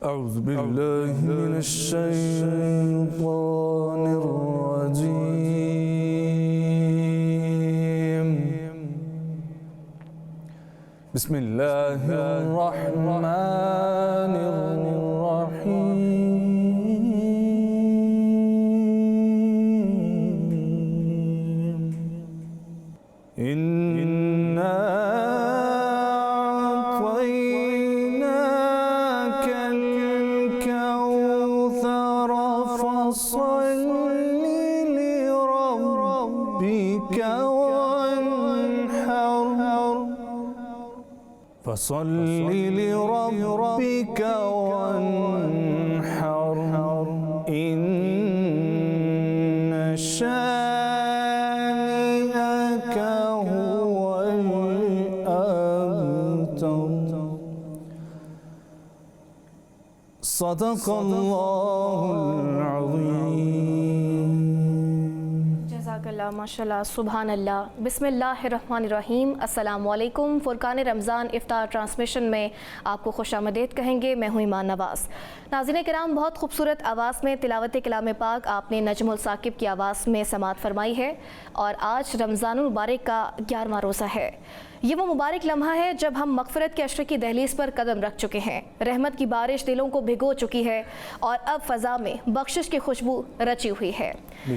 أعوذ بالله من الشيطان الرجيم بسم الله الرحمن الرحيم إنا أعطيناك الكوثر فصل لربك وانحر فصل لربك وانحر إن شانئك هو الأبتر صدق الله العظيم جزاک اللہ ماشاء اللہ سبحان اللہ بسم اللہ الرحمن الرحیم السلام علیکم فرقان رمضان افطار ٹرانسمیشن میں آپ کو خوش آمدید کہیں گے. میں ہوں ایمان نواز. ناظرین کرام بہت خوبصورت آواز میں تلاوت کلام پاک آپ نے نجم الثاقب کی آواز میں سماعت فرمائی ہے اور آج رمضان المبارک کا 11واں روزہ ہے. یہ وہ مبارک لمحہ ہے جب ہم مغفرت کے عشرے کی دہلیز پر قدم رکھ چکے ہیں. رحمت کی بارش دلوں کو بھگو چکی ہے اور اب فضا میں بخشش کی خوشبو رچی ہوئی ہے.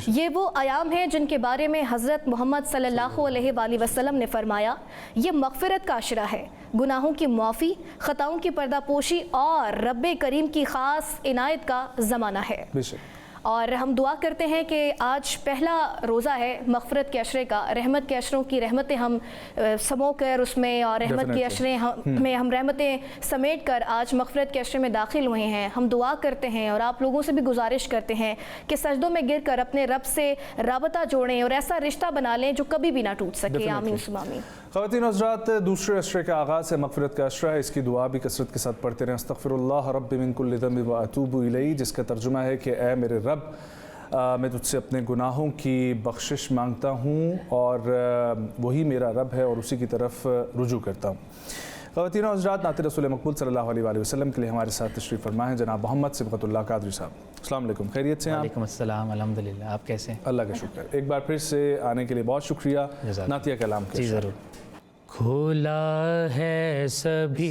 یہ وہ ایام ہیں جن کے بارے میں حضرت محمد صلی اللہ علیہ وآلہ وسلم نے فرمایا یہ مغفرت کا عشرہ ہے, گناہوں کی معافی, خطاؤں کی پردہ پوشی اور رب کریم کی خاص عنایت کا زمانہ ہے. اور ہم دعا کرتے ہیں کہ آج پہلا روزہ ہے مغفرت کے عشرے کا. رحمت کے عشروں کی رحمتیں ہم سمو کر اس میں اور رحمت کے عشرے میں ہم رحمتیں سمیٹ کر آج مغفرت کے عشرے میں داخل ہوئے ہیں. ہم دعا کرتے ہیں اور آپ لوگوں سے بھی گزارش کرتے ہیں کہ سجدوں میں گر کر اپنے رب سے رابطہ جوڑیں اور ایسا رشتہ بنا لیں جو کبھی بھی نہ ٹوٹ سکے. آمین ثم آمین. خواتین و حضرات, دوسرے عشرے کا آغاز ہے, مغفرت کا عشرہ ہے. اس کی دعا بھی کثرت کے ساتھ پڑھتے رہیں. استغفر اللہ رب من کل ذنب واتوب الیہ, جس کا ترجمہ ہے کہ اے میرے رب میں تجھ سے اپنے گناہوں کی بخشش مانگتا ہوں اور وہی میرا رب ہے اور اسی کی طرف رجوع کرتا ہوں. خواتین و حضرات, نعت رسول مقبول صلی اللہ علیہ وآلہ وسلم کے لیے ہمارے ساتھ تشریف فرما ہے جناب محمد صبغت اللہ قادری صاحب. السلام علیکم, خیریت سے ہیں آپ؟ وعلیکم السلام, الحمدللہ. آپ کیسے ہیں؟ اللہ کا شکر. ایک بار پھر سے آنے کے لیے بہت شکریہ. نعتیہ کلام کے جی ضرور. کھلا ہے سبھی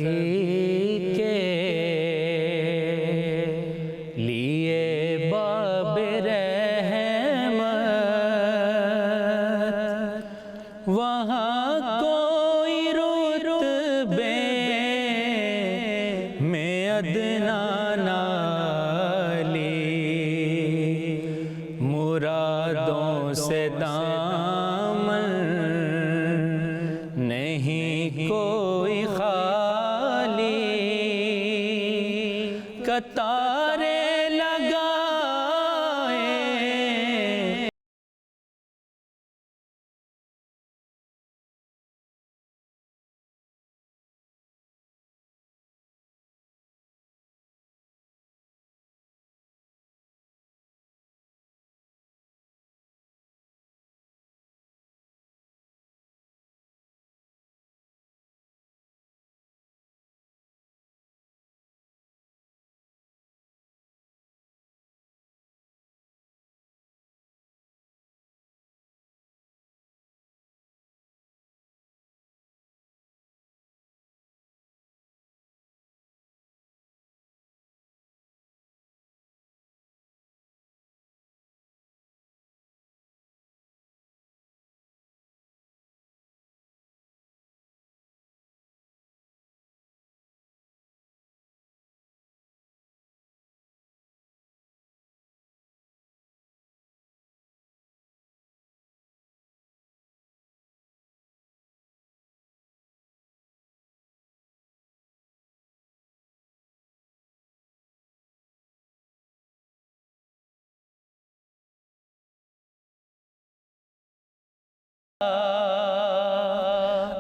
کے لیے باب رحمت, وہاں کوئی رتبے میں ادنا نالی, مرادوں سے دامن نہیں کوئی خالی, قطارے لگائے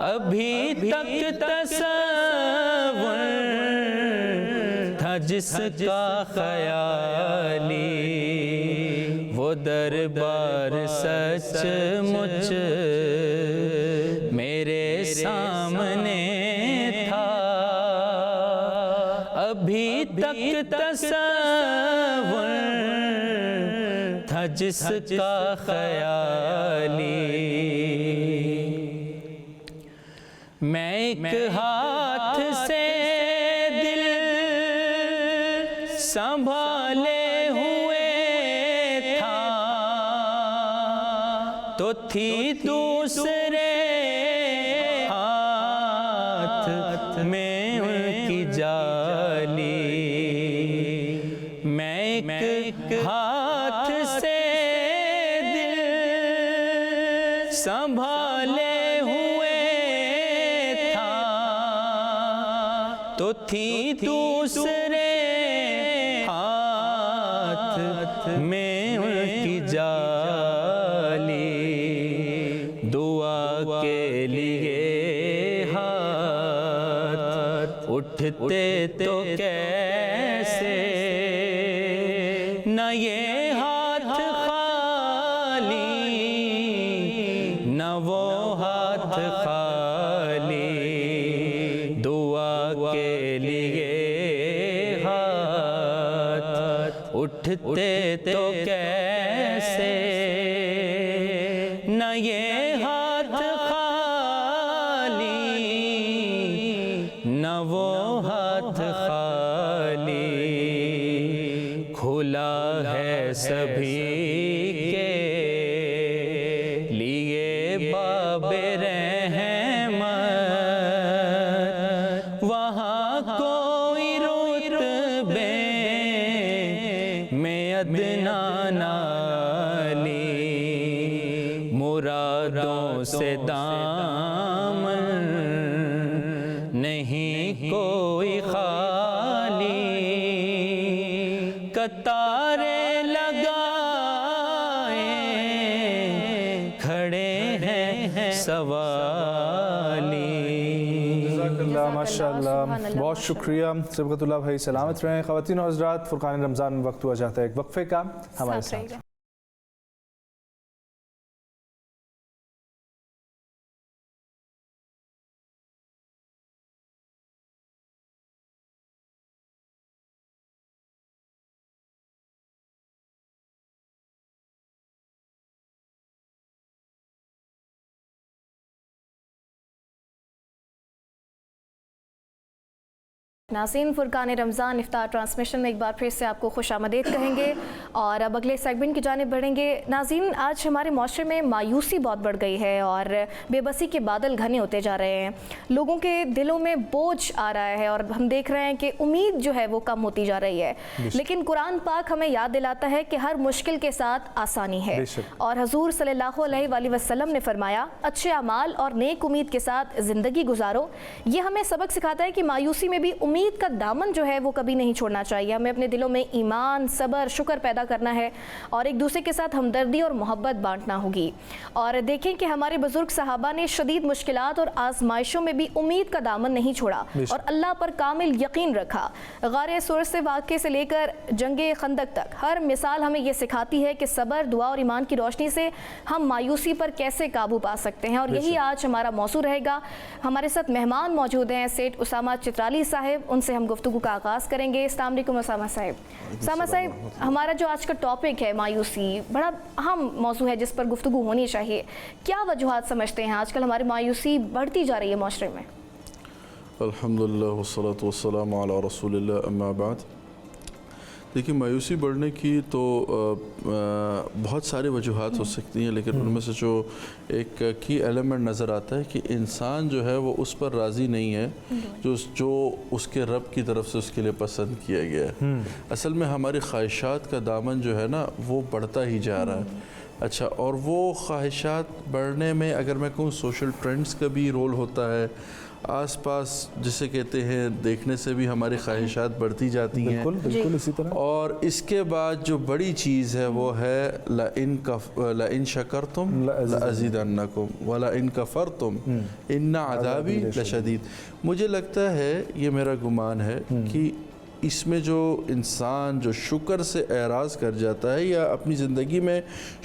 ابھی تک تصور تھا جس کا خیالی, وہ دربار سچ مچ میرے سامنے تھا. ابھی تک ایک تصور تھا جس کا خیالی، میں ایک ہاتھ سے دل سنبھالے ہوئے تھا، تو تھی دوسرے ہاتھ میں ان کی جالی، میں ایک ہاتھ سے دل سنبھالے ہوئے تھا، تو تھی دوسرے ہاتھ میں ان کی جالی، دعا کے لیے ہاتھ اٹھتے تو کیسے، نہ یہ ہاتھ خالی نہ وہ ہاتھ خالی، دعا کے لیے ہاتھ اٹھتے تو کیسے، نہ یہ ہاتھ خالی نہ وہ ہاتھ خالی، کھلا ہے سبھی کے لیے باب رحمت، وہاں کوئی رتبے میں ادنا نالی، مرادوں سے دامن نہیں کوئی خالی، قطاریں لگائے کھڑے ہیں سوالی۔ جزاک اللہ، ماشاء اللہ، بہت شکریہ صبغت اللہ بھائی، سلامت رہیں۔ خواتین و حضرات، فرقان رمضان میں وقت ہوا جاتا ہے ایک وقفے کا، ہمارے ساتھ ناظرین، فرقان رمضان افطار ٹرانسمیشن میں ایک بار پھر سے آپ کو خوش آمدید کہیں گے اور اب اگلے سیگمنٹ کی جانب بڑھیں گے۔ ناظرین، آج ہمارے معاشرے میں مایوسی بہت بڑھ گئی ہے اور بے بسی کے بادل گھنے ہوتے جا رہے ہیں، لوگوں کے دلوں میں بوجھ آ رہا ہے اور ہم دیکھ رہے ہیں کہ امید جو ہے وہ کم ہوتی جا رہی ہے، لیکن قرآن پاک ہمیں یاد دلاتا ہے کہ ہر مشکل کے ساتھ آسانی ہے، اور حضور صلی اللہ علیہ وآلہ وسلم نے فرمایا اچھے اعمال اور نیک امید کے ساتھ زندگی گزارو۔ یہ ہمیں سبق سکھاتا ہے کہ مایوسی میں بھی امید کا دامن جو ہے وہ کبھی نہیں چھوڑنا چاہیے، ہمیں اپنے دلوں میں ایمان، صبر، شکر پیدا کرنا ہے اور ایک دوسرے کے ساتھ ہمدردی اور محبت بانٹنا ہوگی۔ اور دیکھیں کہ ہمارے بزرگ صحابہ نے شدید مشکلات اور آزمائشوں میں بھی امید کا دامن نہیں چھوڑا اور اللہ پر کامل یقین رکھا۔ غار سور سے واقعے سے لے کر جنگ خندق تک ہر مثال ہمیں یہ سکھاتی ہے کہ صبر، دعا اور ایمان کی روشنی سے ہم مایوسی پر کیسے قابو پا سکتے ہیں، اور یہی آج ہمارا موضوع رہے گا۔ ہمارے ساتھ مہمان موجود ہیں سیٹھ اسامہ چترالی صاحب، ان سے ہم گفتگو کا آغاز کریں گے۔ السلام علیکم اسامہ صاحب۔ اسامہ صاحب، ہمارا جو آج کا ٹاپک ہے مایوسی، بڑا اہم موضوع ہے جس پر گفتگو ہونی چاہیے۔ کیا وجوہات سمجھتے ہیں آج کل ہماری مایوسی بڑھتی جا رہی ہے معاشرے میں؟ الحمدللہ والصلاة والسلام علی رسول اللہ، اما بعد۔ دیکھیں، مایوسی بڑھنے کی تو بہت سارے وجوہات ہو سکتی ہیں، لیکن ان میں سے جو ایک کی ایلیمنٹ نظر آتا ہے کہ انسان جو ہے وہ اس پر راضی نہیں ہے جو اس کے رب کی طرف سے اس کے لیے پسند کیا گیا ہے۔ اصل میں ہماری خواہشات کا دامن جو ہے نا وہ بڑھتا ہی جا رہا ہے۔ اچھا، اور وہ خواہشات بڑھنے میں اگر میں کہوں سوشل ٹرینڈز کا بھی رول ہوتا ہے، آس پاس جسے کہتے ہیں دیکھنے سے بھی ہماری خواہشات بڑھتی جاتی ہیں۔ بالکل اسی طرح۔ اور اس کے بعد جو بڑی چیز ہے وہ ہے لَإِن شَكَرْتُمْ لَأَزِيدَنَّكُمْ وَلَإِن كَفَرْتُمْ إِنَّ عَذَابِي لَشَدِيدٌ۔ مجھے لگتا ہے، یہ میرا گمان ہے کہ اس میں جو انسان جو شکر سے اعراض کر جاتا ہے یا اپنی زندگی میں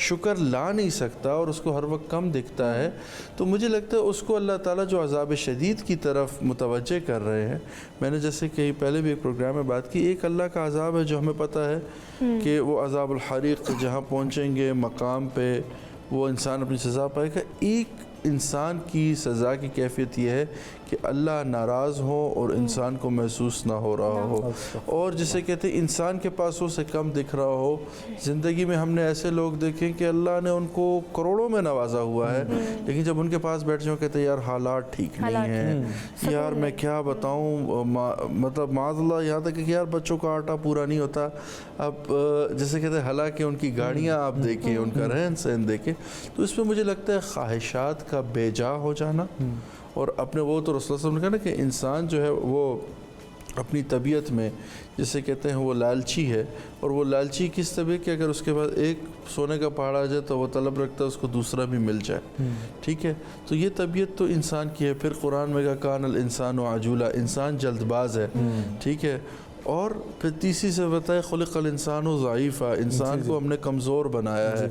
شکر لا نہیں سکتا اور اس کو ہر وقت کم دکھتا ہے، تو مجھے لگتا ہے اس کو اللہ تعالیٰ جو عذاب شدید کی طرف متوجہ کر رہے ہیں. میں نے جیسے کہ پہلے بھی ایک پروگرام میں بات کی، ایک اللہ کا عذاب ہے جو ہمیں پتہ ہے کہ وہ عذاب الحریق جہاں پہنچیں گے مقام پہ وہ انسان اپنی سزا پائے گا. ایک انسان کی سزا کی کیفیت یہ ہے کہ اللہ ناراض ہو اور انسان کو محسوس نہ ہو رہا ہو، اور جسے کہتے ہیں انسان کے پاس اسے کم دکھ رہا ہو. زندگی میں ہم نے ایسے لوگ دیکھیں کہ اللہ نے ان کو کروڑوں میں نوازا ہوا ہے، لیکن جب ان کے پاس بیٹھے ہوں کہتے ہیں یار حالات ٹھیک نہیں ہیں، یار میں کیا بتاؤں، مطلب معاذ اللہ یہاں تک کہ یار بچوں کا آٹا پورا نہیں ہوتا. اب جیسے کہتے ہیں حالانکہ ان کی گاڑیاں آپ دیکھیں، ان کا رہن سہن دیکھیں، تو اس میں مجھے لگتا ہے خواہشات کا بے جا ہو جانا. اور اپنے وہ تو رسول اللہ صلی اللہ علیہ وسلم نے کہا نا کہ انسان جو ہے وہ اپنی طبیعت میں جسے کہتے ہیں وہ لالچی ہے، اور وہ لالچی کس طبیعت کہ اگر اس کے پاس ایک سونے کا پہاڑ آ جائے تو وہ طلب رکھتا ہے اس کو دوسرا بھی مل جائے. ٹھیک ہے، تو یہ طبیعت تو انسان کی ہے. پھر قرآن میں کہا کان الانسان عجولا، انسان جلد باز ہے. ٹھیک ہے، اور پھر تیسری سے بتائے خلق الانسان ضعیفا، انسان کو ہم نے کمزور بنایا ہے.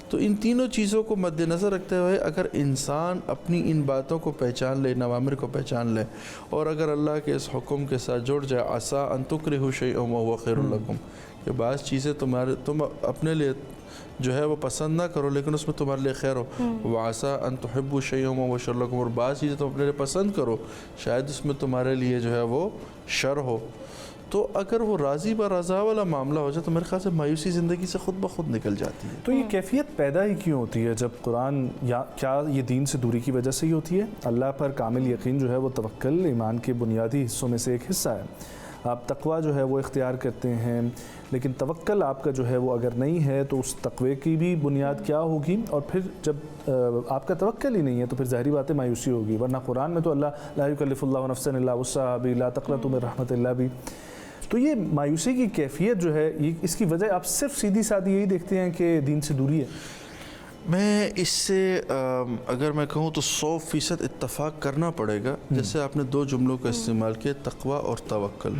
تو ان تینوں چیزوں کو مد نظر رکھتے ہوئے اگر انسان اپنی ان باتوں کو پہچان لے، نوامر کو پہچان لے، اور اگر اللہ کے اس حکم کے ساتھ جڑ جائے عسیٰ ان تکرہوا شیئا وہو خیر لکم، کہ بعض چیزیں تم اپنے لیے جو ہے وہ پسند نہ کرو لیکن اس میں تمہارے لیے خیر ہو، وعسیٰ ان تحبوا شیئا وہو شر لکم، اور بعض چیزیں تم اپنے لیے پسند کرو شاید اس میں تمہارے لیے جو ہے وہ شر ہو. تو اگر وہ راضی برضا والا معاملہ ہو جائے تو میرے خیال سے مایوسی زندگی سے خود بخود نکل جاتی ہے. تو یہ کیفیت پیدا ہی کیوں ہوتی ہے جب قرآن، یا کیا یہ دین سے دوری کی وجہ سے ہی ہوتی ہے؟ اللہ پر کامل یقین جو ہے وہ توکل ایمان کے بنیادی حصوں میں سے ایک حصہ ہے. آپ تقویٰ جو ہے وہ اختیار کرتے ہیں، لیکن توکل آپ کا جو ہے وہ اگر نہیں ہے تو اس تقوی کی بھی بنیاد کیا ہوگی؟ اور پھر جب آپ کا توکل ہی نہیں ہے تو پھر ظاہری بات ہے مایوسی ہوگی. ورنہ قرآن میں تو اللہ لا یکلف اللہ نفسا الا وسعہا بھی، لا تقنطوا من رحمت اللہ بھی. تو یہ مایوسی کی کیفیت جو ہے اس کی وجہ آپ صرف سیدھی سادھی یہی دیکھتے ہیں کہ دین سے دوری ہے؟ میں اس سے اگر میں کہوں تو 100% اتفاق کرنا پڑے گا. جیسے آپ نے دو جملوں کا استعمال کیا، تقویٰ اور توکل.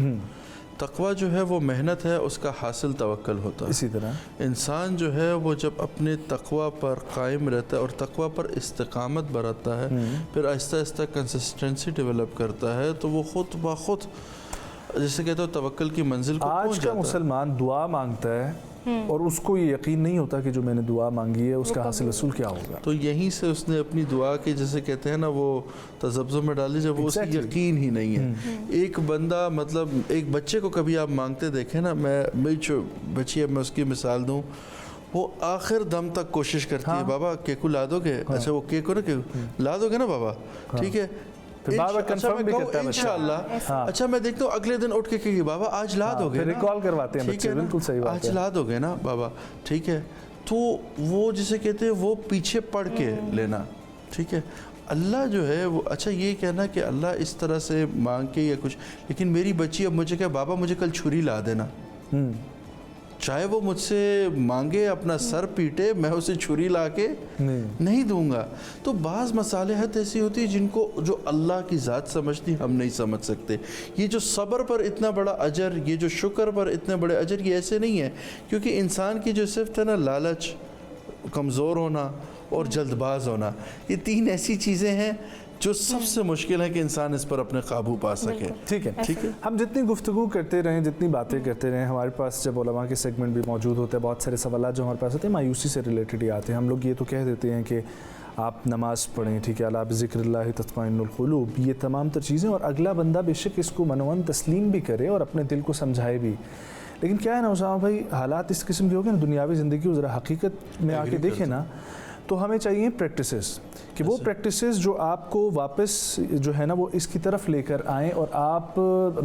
تقویٰ جو ہے وہ محنت ہے، اس کا حاصل توکل ہوتا ہے. اسی طرح انسان جو ہے وہ جب اپنے تقویٰ پر قائم رہتا ہے اور تقویٰ پر استقامت برتتا ہے، پھر آہستہ آہستہ کنسسٹنسی ڈیولپ کرتا ہے، تو وہ خود بخود جیسے کہتے ہو توکل کی منزل کو پہنچ جاتا ہے. آج کا مسلمان دعا مانگتا ہے اور اس کو یہ یقین نہیں ہوتا کہ جو میں نے دعا مانگی ہے اس کا حاصل رسول کیا ہوگا. تو یہیں سے اس نے اپنی دعا کے جیسے کہتے ہیں نا وہ تذبذب میں ڈالی جب وہ اس کی یقین ہی نہیں ہے. ایک بندہ مطلب ایک بچے کو کبھی آپ مانگتے دیکھیں نا، میری جو بچی ہے میں اس کی مثال دوں، وہ آخر دم تک کوشش کرتی ہے بابا کیکو لا دو گے، اچھا وہ کیکو نا لا دو گے نا بابا، ٹھیک ہے انشاءاللہ. اچھا میں دیکھتا ہوں اگلے دن اٹھ کے کہ بابا آج لا دو گے، ریکال کرواتے ہیں بچے، بالکل صحیح بات ہے، آج لا دو گے نا بابا، ٹھیک ہے. تو وہ جسے کہتے ہیں وہ پیچھے پڑ کے لینا. ٹھیک ہے، اللہ جو ہے وہ اچھا یہ کہنا کہ اللہ اس طرح سے مانگ کے یا کچھ، لیکن میری بچی اب مجھے کہے بابا مجھے کل چھری لا دینا، چاہے وہ مجھ سے مانگے اپنا سر پیٹے، میں اسے چھری لا کے نہیں دوں گا. تو بعض مصالحت ایسی ہوتی ہے جن کو جو اللہ کی ذات سمجھتی ہم نہیں سمجھ سکتے. یہ جو صبر پر اتنا بڑا اجر، یہ جو شکر پر اتنے بڑے اجر، یہ ایسے نہیں ہے، کیونکہ انسان کی جو صفت ہے نا، لالچ، کمزور ہونا اور جلد باز ہونا، یہ تین ایسی چیزیں ہیں جو سب سے مشکل ہے کہ انسان اس پر اپنے قابو پا سکے. ٹھیک ہے، ہم جتنی گفتگو کرتے رہیں، جتنی باتیں کرتے رہیں، ہمارے پاس جب علماء کے سیگمنٹ بھی موجود ہوتے ہیں، بہت سارے سوالات جو ہمارے پاس ہوتے ہیں مایوسی سے ریلیٹڈ ہی آتے ہیں. ہم لوگ یہ تو کہہ دیتے ہیں کہ آپ نماز پڑھیں، ٹھیک ہے، الا بذکر اللہ تطمئن القلوب، یہ تمام تر چیزیں، اور اگلا بندہ بے شک اس کو منوان تسلیم بھی کرے اور اپنے دل کو سمجھائے بھی. لیکن کیا ہے نا اسامہ بھائی، حالات اس قسم کے ہو گئے نا، دنیاوی زندگی کو ذرا حقیقت میں آ کے دیکھیں نا، تو ہمیں چاہیے پریکٹسز، کہ وہ پریکٹسز جو آپ کو واپس جو ہے نا وہ اس کی طرف لے کر آئیں. اور آپ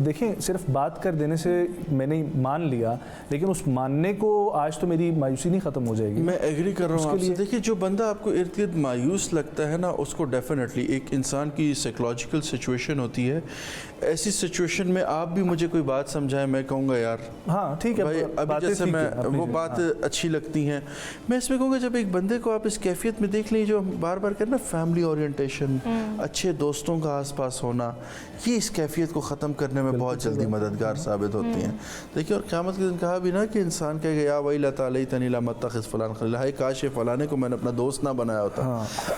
دیکھیں صرف بات کر دینے سے میں نے مان لیا، لیکن اس ماننے کو آج تو میری مایوسی نہیں ختم ہو جائے گی. میں ایگری کر رہا ہوں آپ سے. دیکھیں جو بندہ آپ کو ارد گرد مایوس لگتا ہے نا، اس کو ڈیفینیٹلی ایک انسان کی سائیکولوجیکل سچویشن ہوتی ہے. ایسی سچویشن میں آپ بھی مجھے کوئی بات سمجھائیں، میں کہوں گا یار ہاں ٹھیک ہے، ابھی جیسے میں وہ بات اچھی لگتی ہیں. میں اس میں کہوں گا جب ایک بندے کو آپ اس कैफियत में देख लें जो हम बार बार कहते हैं ना, फैमिली ओरिएंटेशन, अच्छे दोस्तों का आसपास होना, ये इस कैफियत को ख़त्म करने में बहुत जल्दी मददगार साबित होती हैं। देखिए, और क़यामत के दिन कहा भी ना कि इंसान कहेगा या वही लताली तनीला मत्तखिज़ फ़लान खलीला, हाय काश फलाने को मैंने अपना दोस्त ना बनाया होता।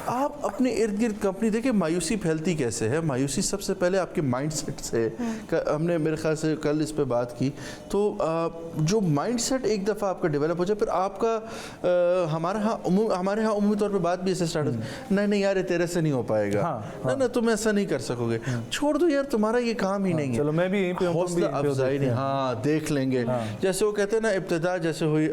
आप अपने इर्द गिर्द कंपनी देखिए, मायूसी फैलती कैसे है। मायूसी सबसे पहले आपके माइंडसेट से, हमने मेरे ख्याल से कल इस पे बात की, तो जो माइंडसेट एक दफ़ा आपका डेवलप हो जाए, फिर आपका हमारे यहाँ उम्मीद तौर पे बात भी ऐसे स्टार्ट होती, नहीं यार ये तेरे से नहीं हो पाएगा, ना तुम ऐसा नहीं कर सकोगे, छोड़ दो यार तुम्हारा ये काम ही नहीं है, चलो मैं भी यहीं पे हूं, हौसला अफजाई नहीं, हाँ देख लेंगे। जैसे वो कहते हैं ना, इब्तिदा जैसे हुई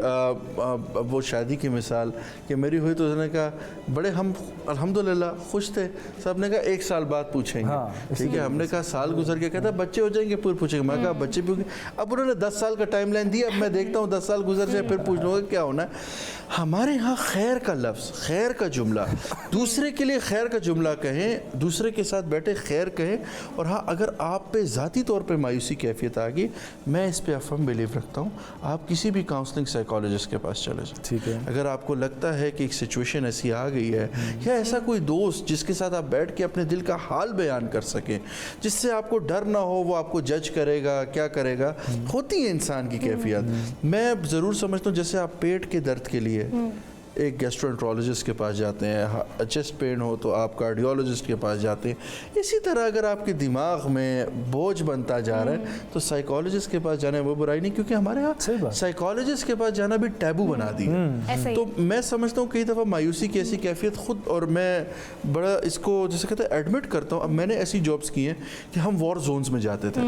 वो शादी की मिसाल कि मेरी हुई तो उसने कहा बड़े हम अल्हम्दुलिल्लाह खुश थे, सब ने कहा 1 साल बाद पूछेंगे, ठीक है, हमने कहा साल गुजर गया, कहता बच्चे हो जाएंगे फिर पूछेंगे, मैं कहा बच्चे भी होंगे, अब उन्होंने 10 साल का टाइम लाइन दिया, अब मैं देखता हूँ 10 साल गुजर जाए फिर पूछ लूँगा क्या होना है। हमारे यहाँ खैर का लफ्ज़, खैर का जुमला, दूसरे के लिए खैर का जुमला कहें, दूसरे के साथ बैठे खैर कहें। और हाँ, अगर आप पे ज़ाती तौर पे मायूसी कैफियत आ गई, मैं इस पे अफम बिलीव रखता हूँ, आप किसी भी काउंसलिंग साइकोलॉजिस्ट के पास चले जाए, ठीक है। अगर आपको लगता है कि एक सिचुएशन ऐसी आ गई है, या ऐसा कोई दोस्त जिसके साथ आप बैठ के अपने दिल का हाल बयान कर सकें, जिससे आपको डर ना हो वो आपको जज करेगा क्या करेगा, होती है इंसान की कैफियत। मैं ज़रूर समझता हूँ जैसे आप पेट के दर्द के लिए एक गैस्ट्रोएंटरोलॉजिस्ट के पास जाते हैं, चेस्ट पेन हो तो आप कार्डियोलॉजिस्ट के पास जाते हैं, इसी तरह अगर आपके दिमाग में बोझ बनता जा रहा है तो साइकोलॉजिस्ट के पास जाना है वो बुराई नहीं, क्योंकि हमारे यहाँ साइकोलॉजिस्ट के पास जाना भी टैबू बना दिया। तो मैं समझता हूँ कई दफ़ा मायूसी की ऐसी कैफियत खुद, और मैं बड़ा इसको जैसे कहते हैं एडमिट करता हूँ, अब मैंने ऐसी जॉब्स की हैं कि हम वॉर जोन्स में जाते थे।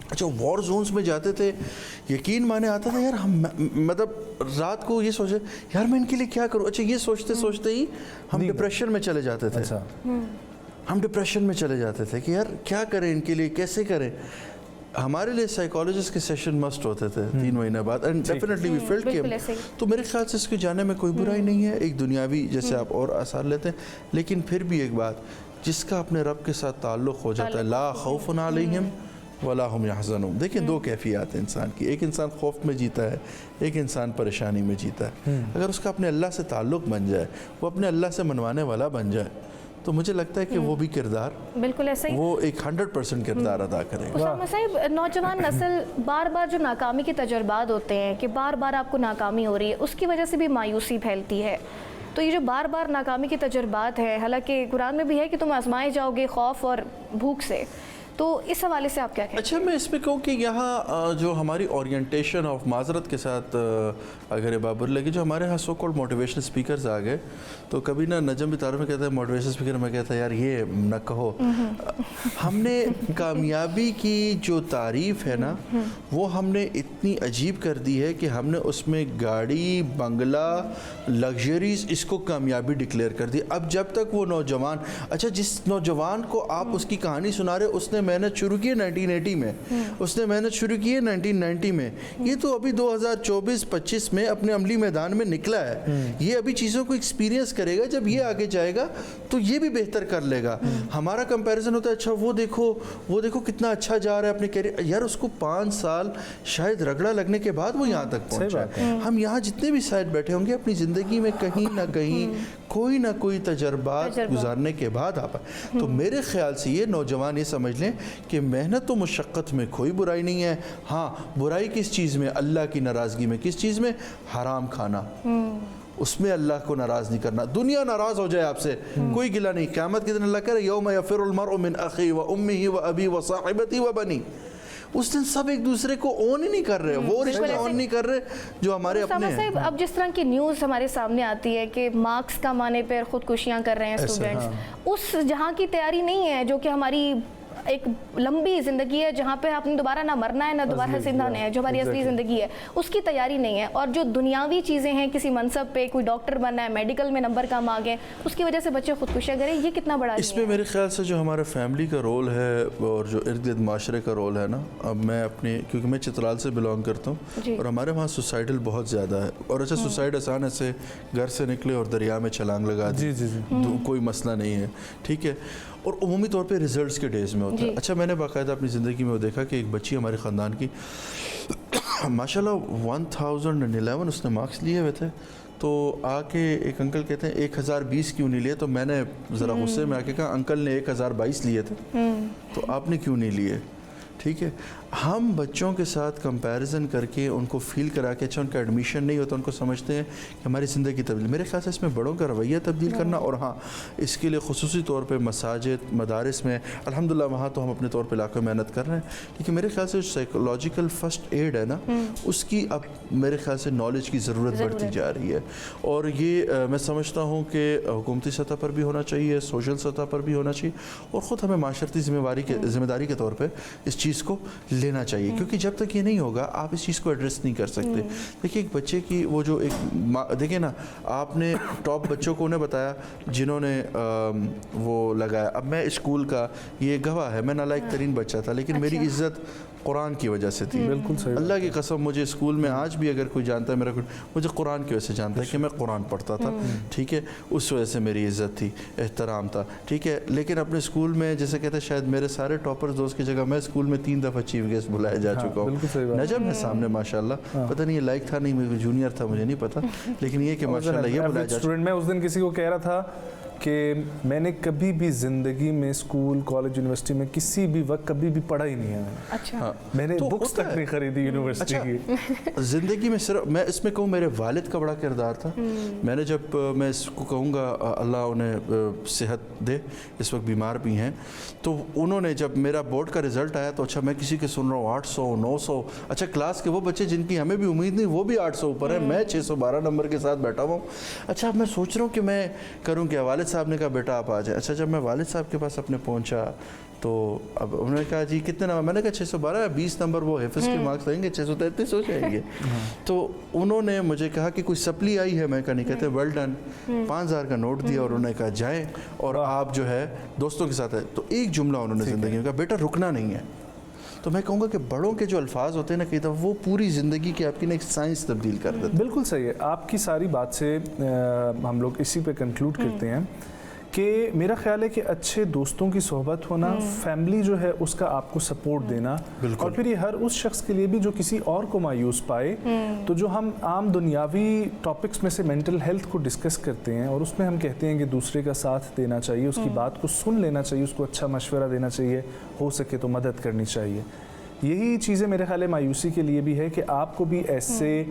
अच्छा, वॉर जोन्स में जाते थे, यकीन माने आता था यार, हम मतलब रात को ये सोचे यार मैं इनके लिए क्या करूं। अच्छा, ये सोचते सोचते ही हम डिप्रेशन में चले जाते थे। हम डिप्रेशन में चले जाते थे कि यार क्या करें इनके लिए, कैसे करें। हमारे लिए साइकोलॉजिस्ट के सेशन मस्ट होते थे 3 महीने बाद, एंड डेफिनेटली वी फेल्ट कि, तो मेरे ख्याल से इसके जाने में कोई बुराई नहीं है, एक दुनियावी जैसे आप और आसार लेते हैं। लेकिन फिर भी एक बात, जिसका अपने रब के साथ ताल्लुक़ हो जाता है, ला खौफुन अलैहिम वला हुम यहज़नून। देखिए, 2 कैफियत है इंसान की, एक इंसान खौफ में जीता है, एक इंसान परेशानी में जीता है। अगर उसका अपने अल्लाह से ताल्लुक़ बन जाए, वो अपने अल्लाह से मनवाने वाला बन जाए, तो मुझे लगता है कि वो भी किरदार बिल्कुल ऐसा ही, वो एक 100% किरदार अदा करेगा। उसामा साहब, नौजवान नस्ल बार बार जो नाकामी के तजर्बात होते हैं कि बार बार आपको नाकामी हो रही है, उसकी वजह से भी मायूसी फैलती है। तो ये जो बार बार नाकामी के तजर्बात हैं, हालांकि कुरान में भी है कि तुम आजमाए जाओगे खौफ और भूख से, तो इस हवाले से आप क्या कहते हैं? अच्छा, मैं इसमें कहूँ कि यहाँ जो हमारी ओरिएंटेशन ऑफ माजरत के साथ अगर बाबर लगे, जो हमारे यहाँ सो कॉल्ड मोटिवेशनल स्पीकर्स आ गए, तो कभी ना नजम भी तारुफ में कहता है मोटिवेशनल स्पीकर, मैं कहता है यार ये न कहो। हमने कामयाबी की जो तारीफ़ है ना, वो हमने इतनी अजीब कर दी है कि हमने उसमें गाड़ी, बंगला, लग्जरीज, इसको कामयाबी डिक्लेयर कर दी। अब जब तक वो नौजवान, अच्छा जिस नौजवान को आप उसकी कहानी सुना रहे, उसने मेहनत शुरू की है 1980 में, उसने मेहनत शुरू की है 1990 में, ये तो अभी 2024-25 में अपने अमली मैदान में निकला है। ये अभी चीज़ों को एक्सपीरियंस करेगा, जब ये आगे जाएगा तो ये भी बेहतर कर लेगा। हमारा कंपैरिजन होता है, अच्छा वो देखो कितना अच्छा जा रहा है अपने कैरियर, यार उसको 5 साल शायद रगड़ा लगने के बाद वो यहाँ तक पहुँचा है। हम यहाँ जितने भी शायद बैठे होंगे, अपनी ज़िंदगी में कहीं ना कहीं कोई ना कोई तजर्बा गुजारने के बाद आ पाए। तो मेरे ख्याल से ये नौजवान ये समझ लें कि मेहनत और मुशक्क़त में कोई बुराई नहीं है। हाँ, बुराई किस चीज़ में? अल्लाह की नाराज़गी में। किस चीज़ में? हराम खाना, उसमें अल्लाह को नाराज़ नहीं करना। दुनिया नाराज़ हो जाए आपसे, कोई गिला नहीं। क़यामत के दिन अल्लाह करे यौम यफ़िरुल मर्उ मिन अख़ी व उम्मिही व अबी व साहिबती व बनी, उस दिन सब एक दूसरे को ऑन ही नहीं कर रहे, वो रिश्ते ऑन नहीं कर रहे जो हमारे अपने हैं। अब जिस तरह की न्यूज़ हमारे सामने आती है कि मार्क्स कमाने पर खुदकुशियाँ कर रहे हैं स्टूडेंट्स, उस जहाँ की तैयारी नहीं है जो कि हमारी एक लंबी ज़िंदगी है, जहाँ पे आपने दोबारा ना मरना है ना दोबारा जिंदा होना है, जो हमारी असली ज़िंदगी है उसकी तैयारी नहीं है। और जो दुनियावी चीज़ें हैं, किसी मनसब पे कोई डॉक्टर बनना है, मेडिकल में नंबर कम आ गए, उसकी वजह से बच्चे खुदकुशियाँ करें, ये कितना बड़ा इसमें मेरे ख्याल से जो हमारा फैमिली का रोल है और जो इर्द गिर्द माशरे का रोल है ना, अब मैं अपने, क्योंकि मैं चित्राल से बिलोंग करता हूँ और हमारे वहाँ सुसाइडल बहुत ज़्यादा है। और अच्छा, सुसाइड आसान ऐसे घर से निकले और दरिया में छलांग लगा दी, कोई मसला नहीं है, ठीक है। और उमूमी तौर पे रिजल्ट्स के डेज़ में होता है। अच्छा, मैंने बाकायदा अपनी ज़िंदगी में वो देखा कि एक बच्ची हमारे ख़ानदान की माशाल्लाह 1011 उसने मार्क्स लिए हुए थे, تو آ کے ایک انکل کہتے ہیں 1020 کیوں نہیں لیے؟ تو میں نے ذرا غصے میں آ کے کہا انکل نے 1022 لیے تھے تو آپ نے کیوں نہیں لیے؟ ٹھیک ہے، ہم بچوں کے ساتھ کمپیریزن کر کے ان کو فیل کرا کے اچھا ان کا ایڈمیشن نہیں ہوتا، ان کو سمجھتے ہیں کہ ہماری زندگی تبدیل، میرے خیال سے اس میں بڑوں کا رویہ تبدیل کرنا، اور ہاں اس کے لیے خصوصی طور پہ مساجد مدارس میں الحمدللہ وہاں تو ہم اپنے طور پہ علاقے میں محنت کر رہے ہیں، لیکن میرے خیال سے جو سائیکولوجیکل فرسٹ ایڈ ہے نا اس کی اب میرے خیال سے نالج کی ضرورت بڑھتی جا رہی ہے، اور یہ میں سمجھتا ہوں کہ حکومتی سطح پر بھی ہونا چاہیے، سوشل سطح پر بھی ہونا چاہیے، اور خود ہمیں معاشرتی ذمہ داری کے طور پہ اس چیز کو لینا چاہیے، کیونکہ جب تک یہ نہیں ہوگا آپ اس چیز کو ایڈریس نہیں کر سکتے۔ دیکھیے ایک بچے کی وہ جو ایک دیکھیں نا، آپ نے ٹاپ بچوں کو انہیں بتایا جنہوں نے وہ لگایا، اب میں اسکول کا یہ گواہ ہے، میں نالائق ترین بچہ تھا لیکن میری عزت قرآن کی وجہ سے تھی، بالکل صحیح، اللہ کی قسم مجھے اسکول میں آج بھی اگر کوئی جانتا ہے میرا مجھے قرآن کی وجہ سے جانتا ہے کہ میں قرآن پڑھتا تھا، ٹھیک ہے، اس وجہ سے میری عزت تھی، احترام تھا، ٹھیک ہے، لیکن اپنے اسکول میں جیسے کہتے ہیں شاید میرے سارے ٹاپرز دوست کی جگہ میں اسکول میں 3 دفعہ چیف گیسٹ بلایا جا چکا ہوں، نجم ہے سامنے ماشاءاللہ، پتہ نہیں یہ لائق تھا نہیں میرے جونیئر تھا مجھے نہیں پتا، لیکن یہ کہ ماشاءاللہ یہ بلایا جا چکا۔ میں اس دن کسی کو کہہ رہا تھا کہ میں نے کبھی بھی زندگی میں اسکول کالج یونیورسٹی میں کسی بھی وقت کبھی بھی پڑھا ہی نہیں ہے، اچھا میں نے بکس تک نہیں خریدی یونیورسٹی کی زندگی میں، صرف میں اس میں کہوں میرے والد کا بڑا کردار تھا، میں نے جب میں اس کو کہوں گا اللہ انہیں صحت دے، اس وقت بیمار بھی ہیں، تو انہوں نے جب میرا بورڈ کا رزلٹ آیا تو اچھا میں کسی کے سن رہا ہوں 800 900، اچھا کلاس کے وہ بچے جن کی ہمیں بھی امید نہیں وہ بھی 800 اوپر ہیں، میں 612 نمبر کے ساتھ بیٹھا ہوا ہوں، اچھا اب میں سوچ رہا ہوں کہ میں کروں کیا؟ والد صاحب نے کہا بیٹا آپ آ جائیں، اچھا جب میں والد صاحب کے پاس اپنے پہنچا تو اب انہوں نے کہا جی کتنے نمبر؟ میں نے کہا 612، 20 نمبر وہ حفظ کے مارکس آئیں گے، 633 ہو جائیں گے، تو انہوں نے مجھے کہا کہ کوئی سپلی آئی ہے؟ میں کہا نہیں، کہتے ویل ڈن، 5000 کا نوٹ دیا اور انہوں نے کہا جائیں اور آپ جو ہے دوستوں کے ساتھ ہے، تو ایک جملہ انہوں نے زندگی میں کہا بیٹا رکنا نہیں ہے۔ تو میں کہوں گا کہ بڑوں کے جو الفاظ ہوتے ہیں نا کئی دفعہ وہ پوری زندگی کی آپ کی نا ایک سائنس تبدیل کر دیتے ہیں۔ بالکل صحیح ہے، آپ کی ساری بات سے ہم لوگ اسی پہ کنکلوڈ کرتے ہیں کہ میرا خیال ہے کہ اچھے دوستوں کی صحبت ہونا، فیملی جو ہے اس کا آپ کو سپورٹ دینا، اور پھر یہ ہر اس شخص کے لیے بھی جو کسی اور کو مایوس پائے، تو جو ہم عام دنیاوی ٹاپکس میں سے مینٹل ہیلتھ کو ڈسکس کرتے ہیں اور اس میں ہم کہتے ہیں کہ دوسرے کا ساتھ دینا چاہیے، اس کی بات کو سن لینا چاہیے، اس کو اچھا مشورہ دینا چاہیے، ہو سکے تو مدد کرنی چاہیے، یہی چیزیں میرے خیال ہے مایوسی کے لیے بھی ہے کہ آپ کو بھی ایسے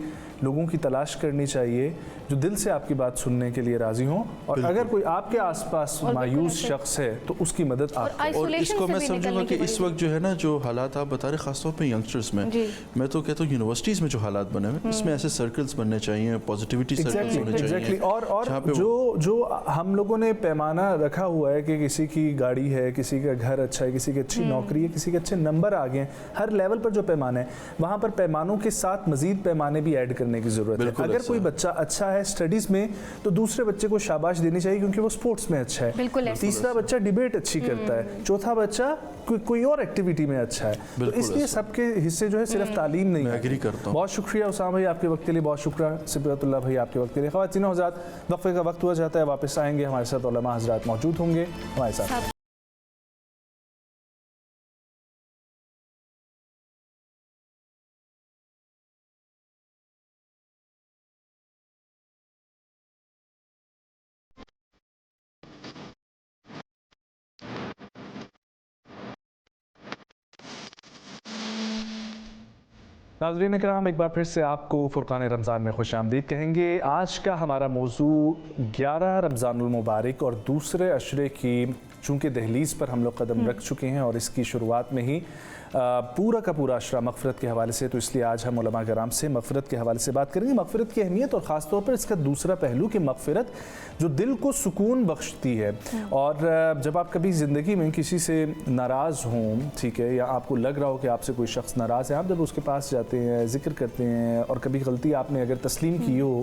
لوگوں کی تلاش کرنی چاہیے جو دل سے آپ کی بات سننے کے لیے راضی ہوں، اور اگر کوئی آپ کے آس پاس مایوس شخص ہے تو اس کی مدد آپ کریں۔ اور اس کو میں سمجھوں گا کہ اس وقت جو ہے نا جو حالات آپ بتا رہے خاص طور پہ ینگسٹرز میں تو کہتا ہوں یونیورسٹیز میں جو حالات بنے ہوئے اس میں ایسے سرکلز بننے چاہیے، پازیٹیوٹی سرکلز ہونے چاہیے، اور جو ہم لوگوں نے پیمانہ رکھا ہوا ہے کہ کسی کی گاڑی ہے، کسی کا گھر اچھا ہے، کسی کی اچھی نوکری ہے، کسی کے اچھے نمبر آ گئے، ہر لیول پر جو پیمانے ہیں وہاں پر پیمانوں کے ساتھ مزید پیمانے بھی ایڈ کرنے کی ضرورت ہے۔ اگر کوئی بچہ اچھا ہے اسٹڈیز میں تو دوسرے بچے کو شاباش دینی چاہیے کیونکہ وہ سپورٹس میں اچھا ہے، تیسرا بچہ ڈیبیٹ اچھی کرتا ہے، چوتھا بچہ کوئی اور ایکٹیویٹی میں اچھا ہے، تو اس لیے سب کے حصے جو ہے صرف تعلیم نہیں ہے۔ بہت شکریہ اسامہ بھائی آپ کے وقت کے لیے، بہت شکریہ صبغت اللہ بھائی آپ کے وقت کے لیے۔ خواتین و حضرات وقفے کا وقت ہوا جاتا ہے، واپس آئیں گے، ہمارے ساتھ علماء حضرات موجود ہوں گے ہمارے ساتھ۔ ناظرین کرام ایک بار پھر سے آپ کو فرقان رمضان میں خوش آمدید کہیں گے۔ آج کا ہمارا موضوع 11 رمضان المبارک اور دوسرے عشرے کی چونکہ دہلیز پر ہم لوگ قدم رکھ چکے ہیں اور اس کی شروعات میں ہی پورا کا پورا عشرہ مغفرت کے حوالے سے، تو اس لیے آج ہم علماء کرام سے مغفرت کے حوالے سے بات کریں گے، مغفرت کی اہمیت اور خاص طور پر اس کا دوسرا پہلو کہ مغفرت جو دل کو سکون بخشتی ہے، اور جب آپ کبھی زندگی میں کسی سے ناراض ہوں، ٹھیک ہے، یا آپ کو لگ رہا ہو کہ آپ سے کوئی شخص ناراض ہے، آپ جب اس کے پاس جاتے ہیں، ذکر کرتے ہیں، اور کبھی غلطی آپ نے اگر تسلیم کی ہو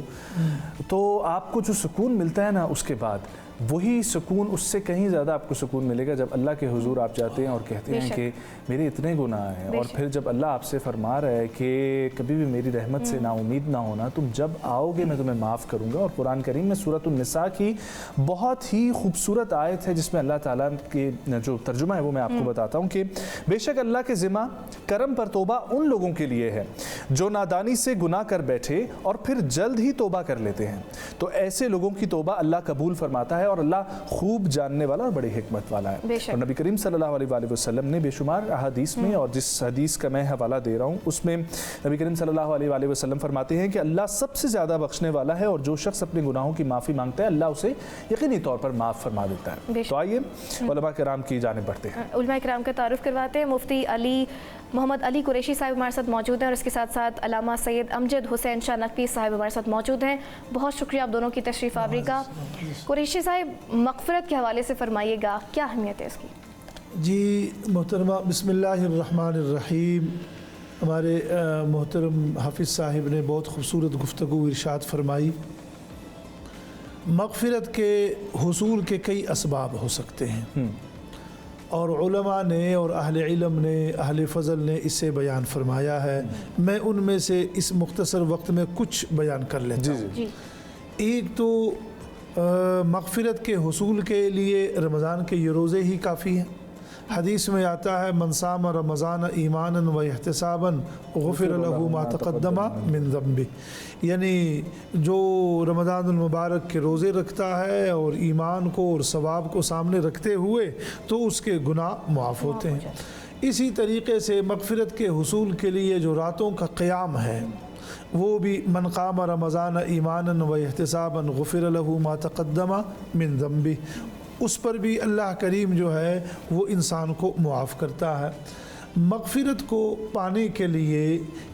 تو آپ کو جو سکون ملتا ہے نا اس کے بعد वही सुकून, उससे कहीं ज़्यादा आपको सुकून मिलेगा जब अल्लाह के हुजूर आप जाते हैं और कहते हैं कि मेरे इतने गुनाह हैं, और फिर जब अल्लाह आपसे फरमा रहा है कि कभी भी मेरी रहमत से नाउमीद ना होना, तुम जब आओगे मैं तुम्हें माफ़ करूँगा। और कुरान करीम में सूरत उन-निसा की बहुत ही खूबसूरत आयत है जिसमें अल्लाह ताला के जो तर्जुमा है वो मैं आपको बताता हूँ कि बेशक अल्लाह के ज़िम्मा करम पर तौबा उन लोगों के लिए है जो नादानी से गुनाह कर बैठे और फिर जल्द ही तौबा कर लेते हैं, तो ऐसे लोगों की तौबा अल्लाह कबूल फरमाता है और अल्लाह खूब जानने वाला और बड़ी हिकमत वाला है। और नबी करीम सल्लल्लाहु अलैहि वसल्लम ने बेशुमार अहादीस में, और जिस हदीस का मैं हवाला दे रहा हूँ उसमें नबी करीम सल्लल्लाहु अलैहि वसल्लम फरमाते हैं कि अल्लाह सबसे ज़्यादा बख्शने वाला है और जो शख्स अपने गुनाहों की माफ़ी मांगता है अल्लाह उसे यकीनी तौर पर माफ़ फरमा देता है। तो आइए उलमा किराम की जानिब बढ़ते हैं। उलमा किराम का तारुफ करवाते हैं। मुफ्ती मोहम्मद अली कुरैशी साहब हमारे साथ मौजूद हैं और इसके साथ साथ अल्लामा सैयद अमजद हुसैन शाह नकवी साहब हमारे साथ मौजूद हैं। बहुत शुक्रिया आप दोनों की तशरीफ़ आवरी का। कुरैशी साहब, मग़फ़िरत के हवाले से फरमाइएगा, क्या अहमियत है इसकी? जी मोहतरमा, बिस्मिल्लाहिर्रहमानिर्रहीम। हमारे मोहतरम हाफिज़ साहिब ने बहुत खूबसूरत गुफ्तगू इरशाद फरमाई। मग़फ़िरत के हुसूल के कई असबाब हो सकते हैं और उलमा ने और अहले इल्म ने, अहले फ़ज़ल ने इससे बयान फरमाया है। मैं उनमें से इस मुख्तसर वक्त में कुछ बयान कर लेता हूँ। एक तो मग़फ़िरत के हुसूल के लिए रमज़ान के ये रोज़े ही काफ़ी हैं। हदीस में आता है मन साम रमज़ान ईमानन व इहतिसाबन गुफ़िर लहू मा तक़द्दमा मिन ज़म्बि, यानी जो रमज़ानुल मुबारक के रोज़े रखता है और ईमान को और सवाब को सामने रखते हुए तो उसके गुनाह मुआफ़ होते हैं। इसी तरीक़े से मग़फ़िरत के हुसूल के लिए जो रातों का क़याम है वो भी मन क़ाम रमज़ान ईमानन व इहतिसाबन गुफ़िर लहू मा तक़द्दमा मिन ज़म्बि, उस पर भी अल्लाह करीम जो है वो इंसान को मुआफ़ करता है। मग़फ़िरत को पाने के लिए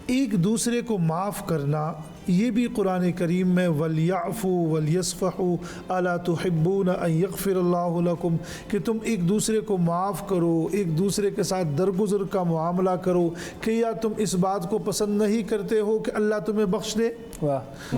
एक दूसरे को माफ़ करना, ये भी कुरान करीम में वलयाफ़ू वलयस्फ़हू अला तुहिब्बून अन यग़फ़िरल्लाहु लकुम, कि तुम एक दूसरे को माफ़ करो, एक दूसरे के साथ दरगुज़र का मुआमला करो, कि या तुम इस बात को पसंद नहीं करते हो कि अल्लाह तुम्हें बख्श दे।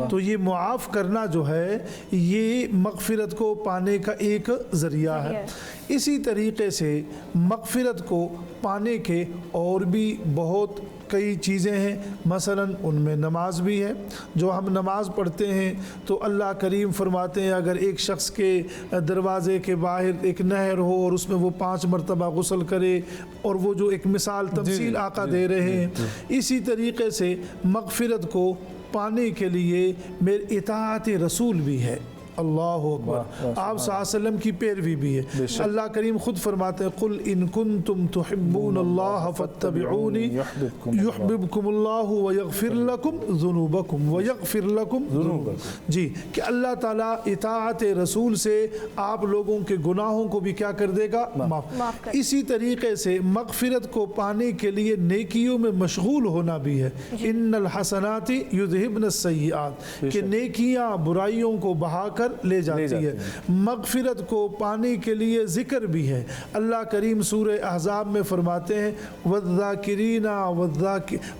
तो ये मुआफ़ करना जो है ये मग़फ़िरत को पाने का एक ज़रिया है। इसी तरीक़े से मग़फ़िरत को पाने के और भी बहुत कई चीज़ें हैं, मसलन उनमें नमाज भी है। जो हम नमाज पढ़ते हैं तो अल्लाह करीम फरमाते हैं अगर एक शख्स के दरवाज़े के बाहर एक नहर हो और उसमें वो 5 मरतबा गुस्ल करे, और वो जो एक मिसाल तमसील आका दे रहे हैं, इसी तरीक़े से मग़फ़िरत को पाने के लिए मेरे इताअत रसूल भी है। अल्लाह अकबर, आप सल्लल्लाहु अलैहि वसल्लम की पैरवी भी है। अल्लाह करीम खुद फरमाते हैं कुल इन कुंतुम तुहिब्बूनल्लाह फत्तबिऊनी युहब्बिबकुमुल्लाहु व यग़फ़िर लकुम ज़ुनूबकुम व यग़फ़िर लकुम ज़ुनूबकुम। जी, कि अल्लाह ताला इताअत रसूल से आप लोगों के गुनाहों को भी क्या कर देगा, माफ़। इसी तरीक़े से मग़फ़िरत को पाने के लिए नेकियों में मशगूल होना भी है। इन्नल हसनाति युज़हिबनस सय्यिआत, कि नेकियां बुराइयों को बहाकर ले जाती है। मग़फ़िरत को पाने के लिए ज़िक्र भी है। अल्लाह करीम सूरह अहज़ाब में फरमाते हैं वज़्ज़ाकिरीना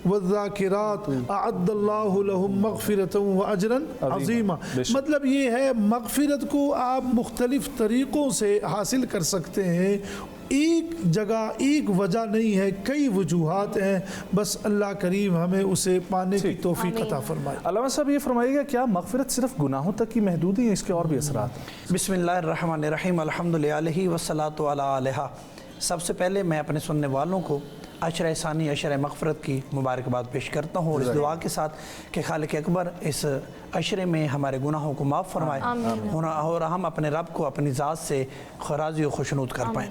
वज़्ज़ाकिरात अअद्दल्लाहु लहुम मग़फ़िरतन व अजरन अज़ीमा। मतलब ये है मग़फ़िरत को आप मुख्तलिफ़ तरीक़ों से हासिल कर सकते हैं। एक जगह एक वजह नहीं है, कई वजूहात हैं, बस अल्लाह करीम हमें उसे पाने की तौफ़ीक़ अता फरमाए। अल्लामा साहब ये फरमाइएगा क्या मग़फ़िरत सिर्फ गुनाहों तक की महदूद है, इसके और भी असरात हैं? बिस्मिल्लाहिर्रहमानिर्रहीम अल्हम्दुलिल्लाहि वस्सलातु अला आलिहा। सबसे पहले मैं अपने सुनने वालों को अशर सानी अशर मग़फ़िरत की मुबारकबाद पेश करता हूँ और इस दुआ के साथ कि खालिक अकबर इस अशरे में हमारे गुनाहों को माफ़ फरमाए और हम अपने रब को अपनी ज़ात से राज़ी व खुशनूद कर पाएँ।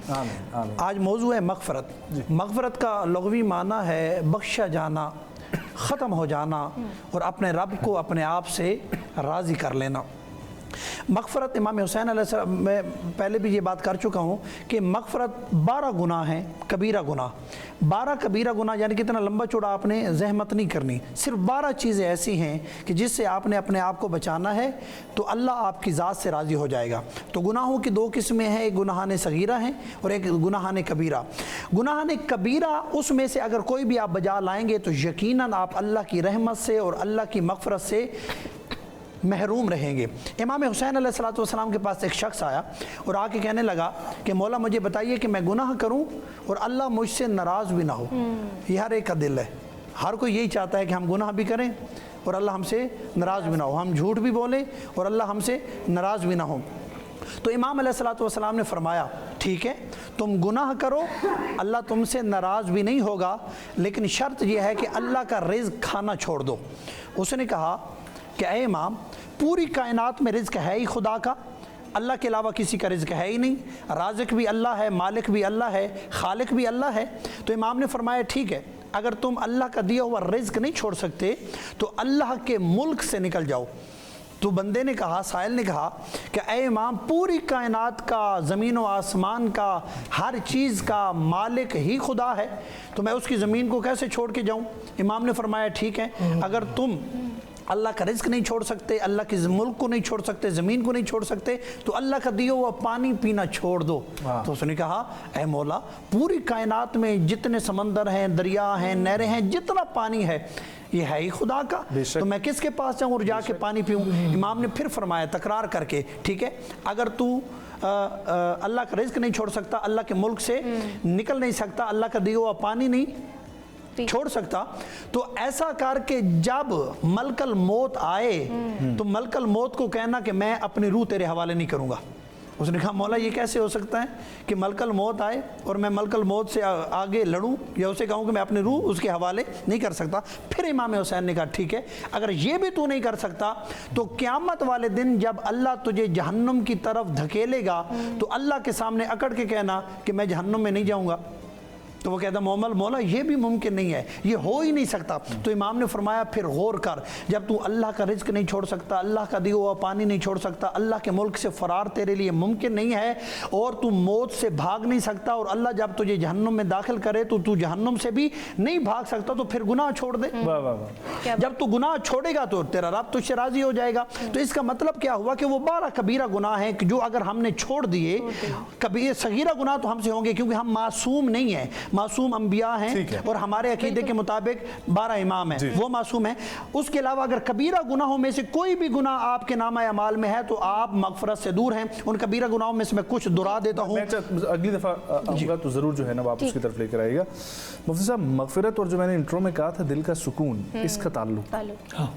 आज मौजू है मग़फ़िरत। मग़फ़िरत का लग़वी माना है बख्शा जाना, ख़त्म हो जाना और अपने रब को अपने आप से राज़ी कर लेना। मग़फ़िरत इमाम हुसैन अलैहिस्सलाम, मैं पहले भी ये बात कर चुका हूँ कि मग़फ़िरत 12 गुनाह हैं, कबीरा गुनाह। 12 कबीरा गुनाह यानी कि इतना लंबा चौड़ा आपने ज़हमत नहीं करनी, सिर्फ 12 चीज़ें ऐसी हैं कि जिससे आपने अपने आप को बचाना है तो अल्लाह आपकी ज़ात से राज़ी हो जाएगा। तो गुनाहों की 2 किस्में हैं, एक गुनाहान सगीरा हैं और एक गुनाहान कबीरा। गुनाहान कबीरा उसमें से अगर कोई भी आप बजा लाएंगे तो यकीनन आप अल्लाह की रहमत से और अल्लाह की मग़फ़िरत से محروم رہیں گے۔ امام حسین علیہ السلام کے پاس ایک شخص آیا اور آ کے کہنے لگا کہ مولا مجھے بتائیے کہ میں گناہ کروں اور اللہ مجھ سے ناراض بھی نہ ہو۔ یہ ہر ایک کا دل ہے، ہر کوئی یہی چاہتا ہے کہ ہم گناہ بھی کریں اور اللہ ہم سے ناراض بھی نہ ہو، ہم جھوٹ بھی بولیں اور اللہ ہم سے ناراض بھی نہ ہو۔ تو امام علیہ السلام نے فرمایا ٹھیک ہے تم گناہ کرو، اللہ تم سے ناراض بھی نہیں ہوگا، لیکن شرط یہ ہے کہ اللہ کا رزق کھانا چھوڑ دو۔ اس نے کہا کہ اے امام پوری کائنات میں رزق ہے ہی خدا کا، اللہ کے علاوہ کسی کا رزق ہے ہی نہیں، رازق بھی اللہ ہے، مالک بھی اللہ ہے، خالق بھی اللہ ہے۔ تو امام نے فرمایا ٹھیک ہے اگر تم اللہ کا دیا ہوا رزق نہیں چھوڑ سکتے تو اللہ کے ملک سے نکل جاؤ۔ تو بندے نے کہا، سائل نے کہا کہ اے امام پوری کائنات کا، زمین و آسمان کا، ہر چیز کا مالک ہی خدا ہے، تو میں اس کی زمین کو کیسے چھوڑ کے جاؤں؟ امام نے فرمایا ٹھیک ہے اگر تم اللہ کا رزق نہیں چھوڑ سکتے، اللہ کے ملک کو نہیں چھوڑ سکتے، زمین کو نہیں چھوڑ سکتے، تو اللہ کا دیا ہوا پانی پینا چھوڑ دو۔ تو اس نے کہا اے مولا پوری کائنات میں جتنے سمندر ہیں، دریا ہیں، نہریں ہیں، جتنا پانی ہے یہ ہے ہی خدا کا، تو میں کس کے پاس جاؤں اور جا کے پانی پیوں؟ امام نے پھر فرمایا تکرار کر کے ٹھیک ہے اگر تو اللہ کا رزق نہیں چھوڑ سکتا، اللہ کے ملک سے نکل نہیں سکتا، اللہ کا دیا ہوا پانی نہیں چھوڑ سکتا، تو ایسا کر کے جب ملک الموت آئے تو ملک الموت کو کہنا کہ میں اپنی روح تیرے حوالے نہیں کروں گا۔ اس نے کہا مولا یہ کیسے ہو سکتا ہے کہ ملک الموت آئے اور میں ملک الموت سے آگے لڑوں یا اسے کہوں کہ میں اپنی روح اس کے حوالے نہیں کر سکتا؟ پھر امام حسین نے کہا ٹھیک ہے اگر یہ بھی تو نہیں کر سکتا تو قیامت والے دن جب اللہ تجھے جہنم کی طرف دھکیلے گا تو اللہ کے سامنے اکڑ کے کہنا کہ میں جہنم میں نہیں جاؤں گا۔ تو وہ کہتا مولا یہ بھی ممکن نہیں ہے، یہ ہو ہی نہیں سکتا۔ تو امام نے فرمایا پھر غور کر، جب تو اللہ کا رزق نہیں چھوڑ سکتا، اللہ کا دیا ہوا پانی نہیں چھوڑ سکتا، اللہ کے ملک سے فرار تیرے لیے ممکن نہیں ہے، اور تو موت سے بھاگ نہیں سکتا، اور اللہ جب تجھے جہنم میں داخل کرے تو جہنم سے بھی نہیں بھاگ سکتا، تو پھر گناہ چھوڑ دے۔ جب تو گناہ چھوڑے گا تو تیرا رب تجھ سے راضی ہو جائے گا۔ تو اس کا مطلب کیا ہوا کہ وہ 12 کبیرہ گناہ ہیں جو اگر ہم نے چھوڑ دیے، کبیرہ صغیرہ گناہ تو ہم سے ہوں گے کیونکہ ہم معصوم نہیں ہیں، معصوم انبیاء ہیں اور ہمارے عقیدے کے مطابق 12 امام ہیں، وہ معصوم ہیں۔ اس کے علاوہ اگر کبیرہ گناہوں میں سے کوئی بھی گناہ آپ کے نامہ اعمال میں ہے تو آپ مغفرت سے دور ہیں۔ ان کبیرہ گناہوں میں سے میں کچھ دہرا دیتا ہوں، میں اگلی دفعہ آؤں گا تو ضرور جو ہے نا واپس کی طرف لے کر آئے گا۔ مفتی صاحب مغفرت اور جو میں نے انٹرو میں کہا تھا دل کا سکون، اس کا تعلق ہاں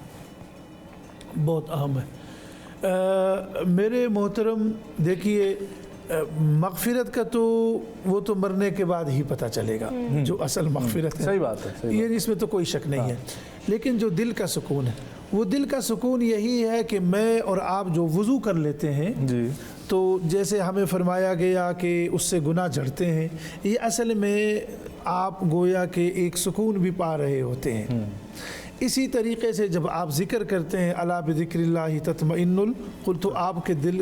بہت اہم ہے میرے محترم۔ دیکھیے مغفرت کا تو وہ تو مرنے کے بعد ہی پتہ چلے گا جو اصل مغفرت ہے، صحیح بات ہے، یہ اس میں تو کوئی شک نہیں ہے۔ لیکن جو دل کا سکون ہے وہ دل کا سکون یہی ہے کہ میں اور آپ جو وضو کر لیتے ہیں تو جیسے ہمیں فرمایا گیا کہ اس سے گناہ جھڑتے ہیں، یہ اصل میں آپ گویا کہ ایک سکون بھی پا رہے ہوتے ہیں۔ اسی طریقے سے جب آپ ذکر کرتے ہیں الا بذکر اللہ تطمئن القلوب، تو آپ کے دل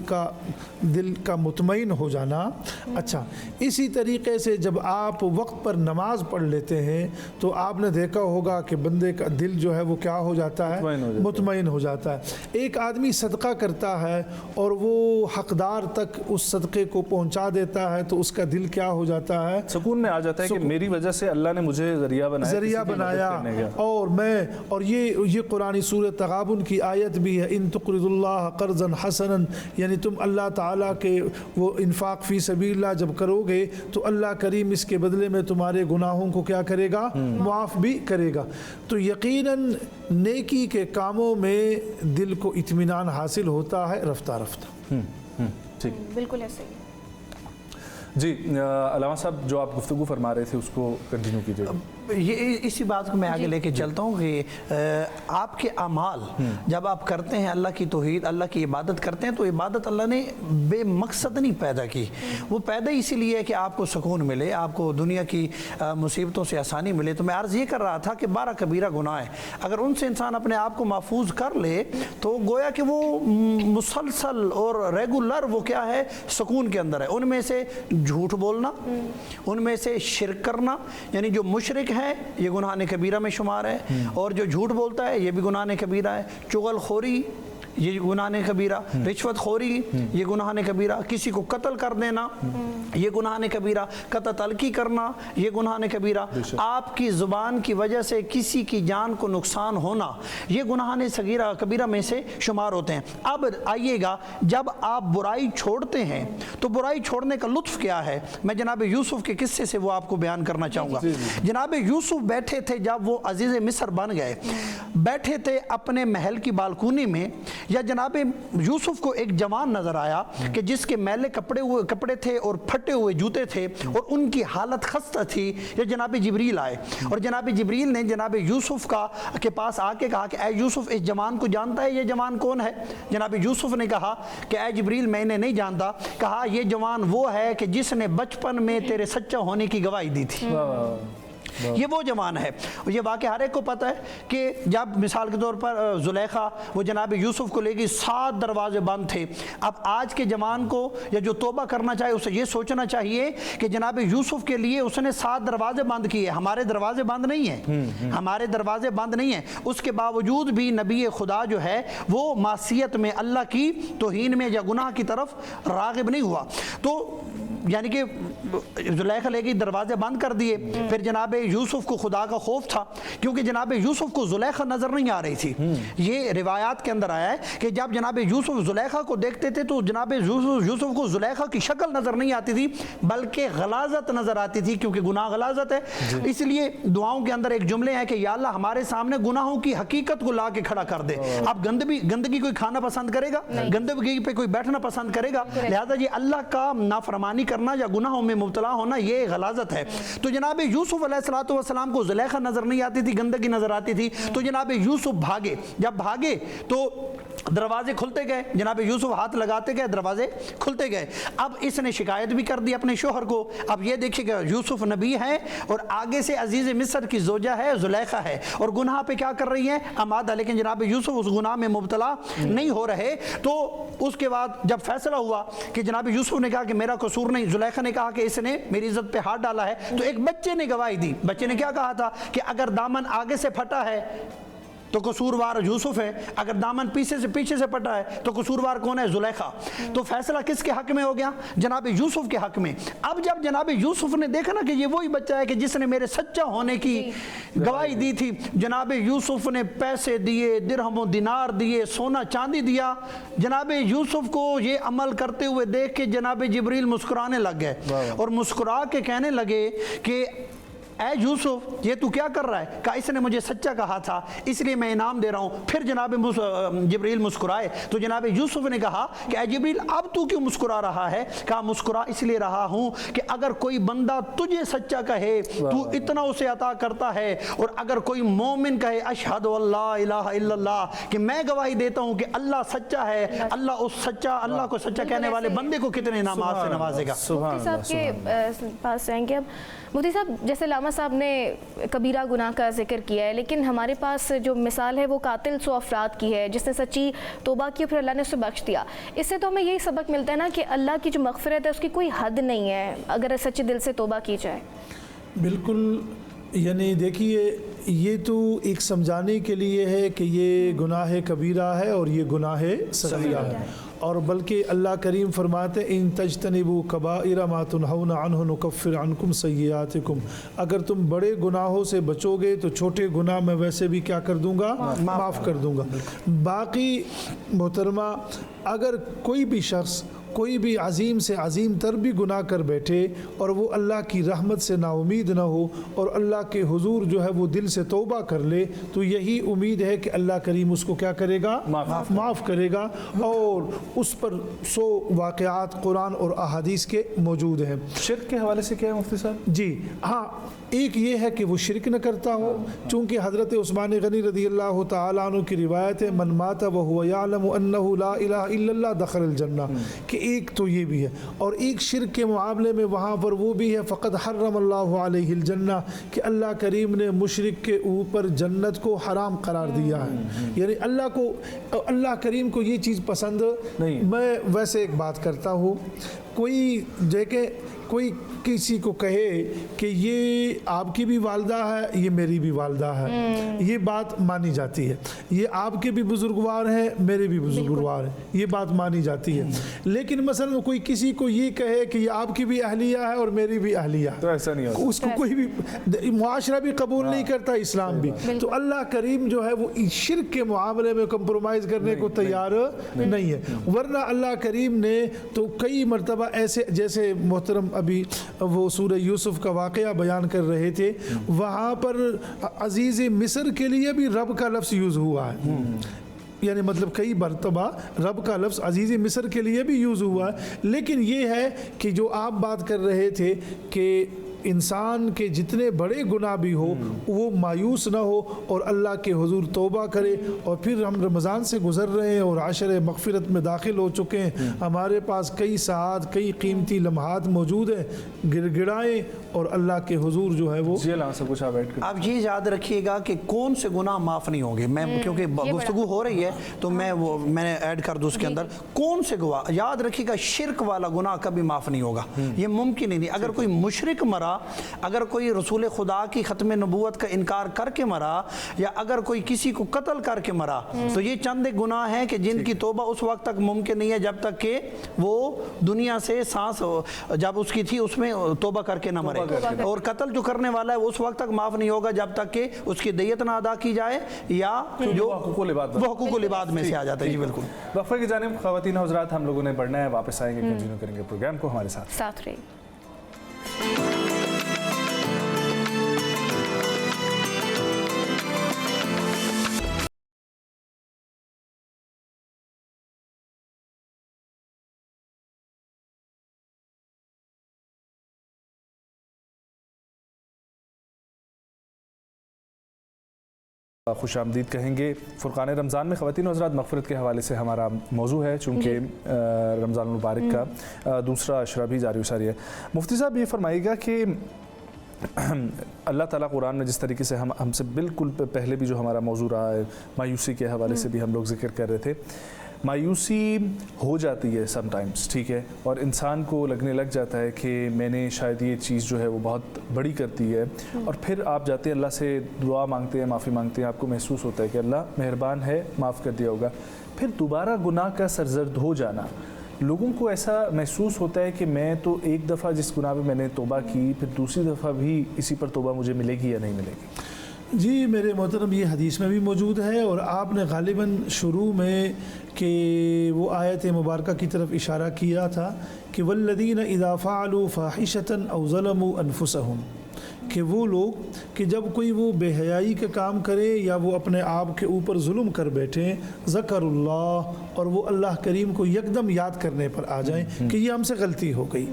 کا مطمئن ہو جانا۔ اچھا اسی طریقے سے جب آپ وقت پر نماز پڑھ لیتے ہیں تو آپ نے دیکھا ہوگا کہ بندے کا دل جو ہے وہ کیا ہو جاتا ہے، مطمئن ہو جاتا ہے۔ ایک آدمی صدقہ کرتا ہے اور وہ حقدار تک اس صدقے کو پہنچا دیتا ہے تو اس کا دل کیا ہو جاتا ہے، سکون میں آ جاتا ہے کہ میری وجہ سے اللہ نے مجھے ذریعہ بنایا اور میں، اور یہ قرآن سورہ تغابن کی آیت بھی ہے، ان تقرض اللہ قرضا حسنا، یعنی تم اللہ تعالیٰ کے وہ انفاق فی سبیل اللہ جب کرو گے تو اللہ کریم اس کے بدلے میں تمہارے گناہوں کو کیا کرے گا، معاف بھی کرے گا۔ تو یقیناً نیکی کے کاموں میں دل کو اطمینان حاصل ہوتا ہے رفتہ رفتہ۔ بالکل ایسے ہی۔ جی علامہ صاحب جو آپ گفتگو فرما رہے تھے اس کو کنٹینیو کیجیے گا۔ یہ اسی بات کو میں آگے لے کے چلتا ہوں کہ آپ کے اعمال جب آپ کرتے ہیں، اللہ کی توحید، اللہ کی عبادت کرتے ہیں، تو عبادت اللہ نے بے مقصد نہیں پیدا کی، وہ پیدا اسی لیے ہے کہ آپ کو سکون ملے، آپ کو دنیا کی مصیبتوں سے آسانی ملے۔ تو میں عرض یہ کر رہا تھا کہ 12 کبیرہ گناہ ہیں، اگر ان سے انسان اپنے آپ کو محفوظ کر لے تو گویا کہ وہ مسلسل اور ریگولر وہ کیا ہے، سکون کے اندر ہے۔ ان میں سے جھوٹ بولنا، ان میں سے شرک کرنا، یعنی جو مشرک ہے یہ گناہ کبیرہ میں شمار ہے، اور جو جھوٹ بولتا ہے یہ بھی گناہ کبیرہ ہے۔ چغل خوری، یہ گناہ کبیرہ، رشوت خوری یہ گناہ کبیرہ، کسی کو قتل کر دینا یہ گناہ کبیرہ، قطع تلقی کرنا یہ گناہ کبیرہ، آپ کی زبان کی وجہ سے کسی کی جان کو نقصان ہونا یہ گناہ صغیرہ کبیرہ میں سے شمار ہوتے ہیں۔ اب آئیے گا، جب آپ برائی چھوڑتے ہیں تو برائی چھوڑنے کا لطف کیا ہے؟ میں جناب یوسف کے قصے سے وہ آپ کو بیان کرنا چاہوں گا۔ جناب یوسف بیٹھے تھے، جب وہ عزیز مصر بن گئے، بیٹھے تھے اپنے محل کی بالکونی میں، یا جناب یوسف کو ایک جوان نظر آیا کہ جس کے میلے کپڑے تھے اور پھٹے ہوئے جوتے تھے اور ان کی حالت خستہ تھی۔ یا جناب جبریل آئے اور جناب جبریل نے جناب یوسف کے پاس آ کے کہا کہ اے یوسف، اس جوان کو جانتا ہے؟ یہ جوان کون ہے؟ جناب یوسف نے کہا کہ اے جبریل، میں نے نہیں جانتا۔ کہا یہ جوان وہ ہے کہ جس نے بچپن میں تیرے سچا ہونے کی گواہی دی تھی۔ یہ وہ جوان ہے۔ یہ واقعہ ہر ایک کو پتہ ہے کہ جب مثال کے طور پر زلیخا وہ جناب یوسف کو لے گئی، 7 دروازے بند تھے۔ اب آج کے جوان کو یا جو توبہ کرنا چاہے اسے یہ سوچنا چاہیے کہ جناب یوسف کے لیے اس نے 7 دروازے بند کیے، ہمارے دروازے بند نہیں ہیں، ہمارے دروازے بند نہیں ہیں۔ اس کے باوجود بھی نبی خدا جو ہے وہ معصیت میں، اللہ کی توہین میں یا گناہ کی طرف راغب نہیں ہوا۔ تو یعنی کہ زلیخا لے گئی، دروازے بند کر دیے۔ پھر جناب یوسف کو خدا کا خوف تھا، کیونکہ جناب یوسف کو زلیخا نظر نہیں آ رہی تھی۔ یہ روایات کے اندر آیا ہے کہ جب جناب یوسف زلیخا کو دیکھتے تھے تو جناب یوسف کو زلیخا کی شکل نظر نہیں آتی تھی، بلکہ غلاظت نظر آتی تھی، کیونکہ گناہ غلاظت ہے۔ اس لیے دعاؤں کے اندر ایک جملے ہیں کہ یا اللہ ہمارے سامنے گناہوں کی حقیقت کو لا کے کھڑا کر دے۔ اب گندگی کوئی کھانا پسند کرے گا؟ گندگی پہ کوئی بیٹھنا پسند کرے گا؟ لہذا یہ اللہ کا نافرمانی کرنا یا گناہوں میں مبتلا ہونا یہ غلاظت ہے۔ تو جناب یوسف علیہ السلام کو زلیخا نظر نہیں آتی تھی، گندگی نظر آتی تھی۔ تو جناب یوسف بھاگے، جب بھاگے تو دروازے کھلتے گئے، جناب یوسف ہاتھ لگاتے گئے، دروازے کھلتے گئے۔ اب اس نے شکایت بھی کر دی اپنے شوہر کو۔ اب یہ دیکھیے کہ یوسف نبی ہے اور آگے سے عزیز مصر کی زوجہ ہے، زلیخا ہے، اور گناہ پہ کیا کر رہی ہیں؟ آمادہ۔ لیکن جناب یوسف اس گناہ میں مبتلا نہیں ہو رہے۔ تو اس کے بعد جب فیصلہ ہوا کہ جناب یوسف نے کہا کہ میرا قصور نہیں، زلیخا نے کہا کہ اس نے میری عزت پہ ہاتھ ڈالا ہے، تو ایک بچے نے گواہی دی۔ بچے نے کیا کہا تھا کہ اگر دامن آگے سے پھٹا ہے تو قصوروار یوسف ہے، اگر دامن پیچھے سے پٹا ہے تو قصوروار کون ہے؟ زلیخا۔ تو فیصلہ کس کے حق میں ہو گیا؟ جناب یوسف کے حق میں۔ اب جب جناب یوسف نے دیکھا نا کہ یہ وہی بچہ ہے کہ جس نے میرے سچا ہونے کی گواہی دی تھی، جناب یوسف نے پیسے دیے، درہم و دینار دیے، سونا چاندی دیا۔ جناب یوسف کو یہ عمل کرتے ہوئے دیکھ کے جناب جبریل مسکرانے لگ گئے اور مسکرا کے کہنے لگے کہ اے یوسف، یہ تو کیا کر رہا ہے؟ کہا اس نے مجھے سچا کہا تھا، اس لیے میں انعام دے رہا ہوں۔ پھر جناب جبریل مسکرائے تو جناب یوسف نے کہا کہ اے جبریل، اب تو کیوں مسکرا رہا ہے؟ کہا مسکرا اس لیے رہا ہوں کہ اگر کوئی بندہ تجھے سچا کہے تو اتنا اسے عطا کرتا ہے، اور اگر کوئی مومن کہے اشہد اللہ الہ الا اللہ، کہ میں گواہی دیتا ہوں کہ اللہ سچا ہے، اللہ کو سچا کہنے والے بندے کو کتنے انعامات سے نوازے گا۔ مفتی صاحب کے پاس جائیں گے اب۔ مفتی صاحب، جیسے لاما صاحب نے کبیرہ گناہ کا ذکر کیا ہے، لیکن ہمارے پاس جو مثال ہے وہ قاتل 100 افراد کی ہے، جس نے سچی توبہ کی پھر اللہ نے اسے بخش دیا۔ اس سے تو ہمیں یہی سبق ملتا ہے نا کہ اللہ کی جو مغفرت ہے اس کی کوئی حد نہیں ہے اگر سچے دل سے توبہ کی جائے۔ بالکل، یعنی دیکھیے یہ تو ایک سمجھانے کے لیے ہے کہ یہ گناہ کبیرہ ہے اور یہ گناہ صغیرہ ہے، اور بلکہ اللہ کریم فرماتے ہیں ان تجتنبوا کبائر ما تنہون عنہ نکفر عنکم سیئاتکم، اگر تم بڑے گناہوں سے بچو گے تو چھوٹے گناہ میں ویسے بھی کیا کر دوں گا؟ معاف کر دوں گا۔ باقی محترمہ، اگر کوئی بھی شخص کوئی بھی عظیم سے عظیم تر بھی گناہ کر بیٹھے اور وہ اللہ کی رحمت سے نا امید نہ ہو اور اللہ کے حضور جو ہے وہ دل سے توبہ کر لے، تو یہی امید ہے کہ اللہ کریم اس کو کیا کرے گا؟ معاف کرے گا۔ اور اس پر 100 واقعات قرآن اور احادیث کے موجود ہیں۔ شرک کے حوالے سے کیا ہے مفتی صاحب؟ جی ہاں، ایک یہ ہے کہ وہ شرک نہ کرتا ہو، چونکہ حضرت عثمان غنی رضی اللہ تعالیٰ عنہ کی روایت ہے من مات وهو يعلم انه لا الہ الا اللہ دخل الجنہ، کہ ایک تو یہ بھی ہے، اور ایک شرک کے معاملے میں وہاں پر وہ بھی ہے فقد حرم اللہ علیہ الجنہ، کہ اللہ کریم نے مشرک کے اوپر جنت کو حرام قرار دیا ہے۔ یعنی اللہ کریم کو یہ چیز پسند نہیں۔ میں ویسے ایک بات کرتا ہوں، कोई देखे कोई किसी को कहे कि ये आपकी भी वालदा है, ये मेरी भी वालदा है, ये बात मानी जाती है। ये आपके भी बुजुर्गवार हैं, मेरे भी बुजुर्गवार हैं, ये बात मानी जाती है। लेकिन मसलन कोई किसी को ये कहे कि ये आपकी भी अहलिया है और मेरी भी अहलिया है, तो ऐसा नहीं होता। उसको कोई भी मुआशरा भी कबूल नहीं करता, इस्लाम भी। तो अल्लाह करीम जो है वो शिर्क के मामले में कंप्रोमाइज़ करने को तैयार नहीं है। वरना अल्लाह करीम ने तो कई मरतबा ऐसे, जैसे मोहतरम अभी वो सूरह यूसुफ का वाक़या बयान कर रहे थे, वहाँ पर अजीज़ मिस्र के लिए भी रब का लफ्ज़ यूज़ हुआ है। यानी मतलब कई मरतबा रब का लफ्ज़ अजीज़ मिस्र के लिए भी यूज़ हुआ है। लेकिन ये है कि जो आप बात कर रहे थे कि इंसान के जितने बड़े गुनाह भी हो वो मायूस ना हो और अल्लाह के हुजूर तौबा करे। और फिर हम रमज़ान से गुज़र रहे हैं और आशरे मग़फ़िरत में दाखिल हो चुके हैं, हमारे पास कई साथ कई कीमती लम्हात मौजूद हैं, गिड़गिड़ाएँ और अल्लाह के हुजूर जो है वो जी अल्लाह सब कुछ आप ऐड करें। आप ये याद रखिएगा कि कौन से गुनाह माफ़ नहीं होंगे। मैं क्योंकि गुफ्तगू हो रही है तो मैंने ऐड कर दूँ उसके अंदर कौन से गुनाह। याद रखिएगा शिरक वाला गुनाह कभी माफ़ नहीं होगा, ये मुमकिन ही नहीं। अगर कोई मुशरिक मरा, अगर कोई रसूल खुदा की ख़त्म नबूवत का इनकार करके मरा, या अगर कोई किसी को कत्ल करके मरा, तो ये चंद एक गुनाह हैं कि जिनकी तौबा उस वक्त तक मुमकिन नहीं है जब तक कि वो दुनिया से सांस जब उसकी थी उसमें तौबा करके ना मरे। और कत्ल जो करने वाला है उस वक्त तक माफ़ नहीं होगा जब तक कि उसकी दियत ना अदा की जाए या जो हकूक़ुल इबाद में से आ जाता है। जी बिल्कुल। वक्फे की जानिब ख़वातीन और हज़रात हम लोगों ने बढ़ना है, वापस आएंगे, कंटिन्यू करेंगे प्रोग्राम को, हमारे साथ रहिए। खुश आमदीद कहेंगे। फ़ुरक़ान रमज़ान में ख़वातीन और हज़रात मग़फ़िरत के हवाले से हमारा मौजू है, चूँकि रमज़ान मुबारक का दूसरा अशरा भी जारी सारी है। मुफ्ती साहब ये फरमाइएगा कि अल्लाह ताला कुरान में जिस तरीके से हमसे बिल्कुल पहले भी जो हमारा मौजू रहा है, मायूसी के हवाले से भी हम लोग ज़िक्र कर रहे थे, मायूसी हो जाती है समटाइम्स, ठीक है, और इंसान को लगने लग जाता है कि मैंने शायद ये चीज़ जो है वो बहुत बड़ी कर दी है, और फिर आप जाते हैं अल्लाह से दुआ मांगते हैं, माफ़ी मांगते हैं, आपको महसूस होता है कि अल्लाह मेहरबान है, माफ़ कर दिया होगा। फिर दोबारा गुनाह का सरजर्द हो जाना, लोगों को ऐसा महसूस होता है कि मैं तो एक दफ़ा जिस गुनाह पे मैंने तौबा की, फिर दूसरी दफ़ा भी इसी पर तौबा मुझे मिलेगी या नहीं मिलेगी। जी मेरे मोहतरम, ये हदीस में भी मौजूद है और आपने गालिबन शुरू में कि वो आयत मुबारका की तरफ इशारा किया था कि वल्लदीन इज़ा फ़अलू फ़ाहिशतन औ ज़लमू अनफुसहुम, कि वो लोग कि जब कोई वो बेहयाई का काम करे या वो अपने आप के ऊपर जुल्म कर बैठे, ज़करुल्लाह, और वो अल्लाह करीम को यकदम याद करने पर आ जाएं कि ये हमसे गलती हो गई,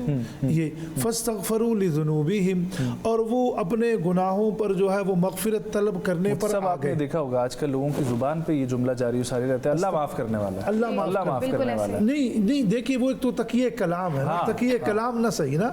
ये फस्तगफरू लिज़ुनूबिहिम, और वो अपने गुनाहों पर जो है वो मग़फ़िरत तलब करने पर सब आ गए। आपने देखा होगा आजकल लोगों की ज़ुबान पे ये जुमला जारी सारी रहता है, अल्लाह माफ़ करने वाला है, अल्लाह माफ़ करने वाला है। नहीं देखिए, वो एक तो तकिए कलाम है ना, तकिए कलाम ना सही ना,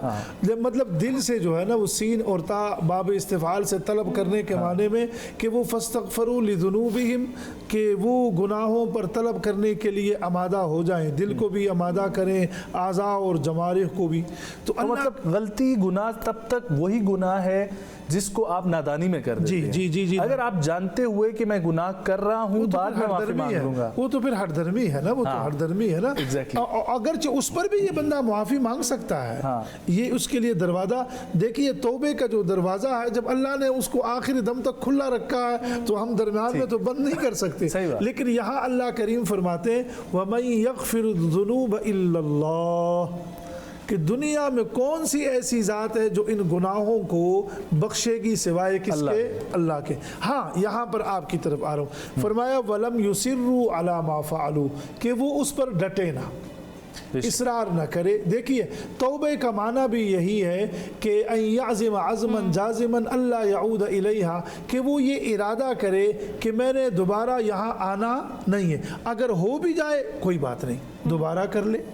मतलब दिल से जो है ना वो सीन और ता बाब इस्तिफ़ाल से तलब करने के माने में कि वो फस्तगफरू लिज़ुनूबिहिम, कि वो गुनाहों पर तलब करने के लिए आमादा हो जाएं, दिल को भी आमादा करें, आज़ा और जवारिह को भी। तो मतलब गलती गुनाह तब तक वही गुनाह है जिसको आप नादानी में कर देते हैं। जी। अगर आप जानते हुए कि मैं गुनाह कर रहा हूँ, बाद में माफी मांग लूंगा, वो तो फिर हरदर्मी है ना, वो तो हरदर्मी है ना। Exactly. अगर उस पर भी ये बंदा माफी मांग सकता है, ये उसके लिए दरवाजा, देखिए तौबे का जो दरवाजा है, जब अल्लाह ने उसको आखिरी दम तक खुला रखा है तो हम दरमियान में तो बंद नहीं कर सकते। लेकिन यहाँ अल्लाह करीम फरमाते हैं वमन यग़फिरुज़्ज़ुनूब इल्लल्लाह, कि दुनिया में कौन सी ऐसी ज़ात है जो इन गुनाहों को बख्शेगी सिवाय किसके? अल्लाह के। हाँ, यहाँ पर आपकी तरफ आ रहा हूँ, फरमाया वलम युसिर्रू अला मा फ़अलू, कि वो उस पर डटे ना, इसरार न करे। देखिए तौबे का माना भी यही है कि अय्याज़िम अज़मन जाज़िमन अल्ला यऊद इलैहा, कि वो ये इरादा करे कि मैंने दोबारा यहाँ आना नहीं है। अगर हो भी जाए कोई बात नहीं, दोबारा कर ले,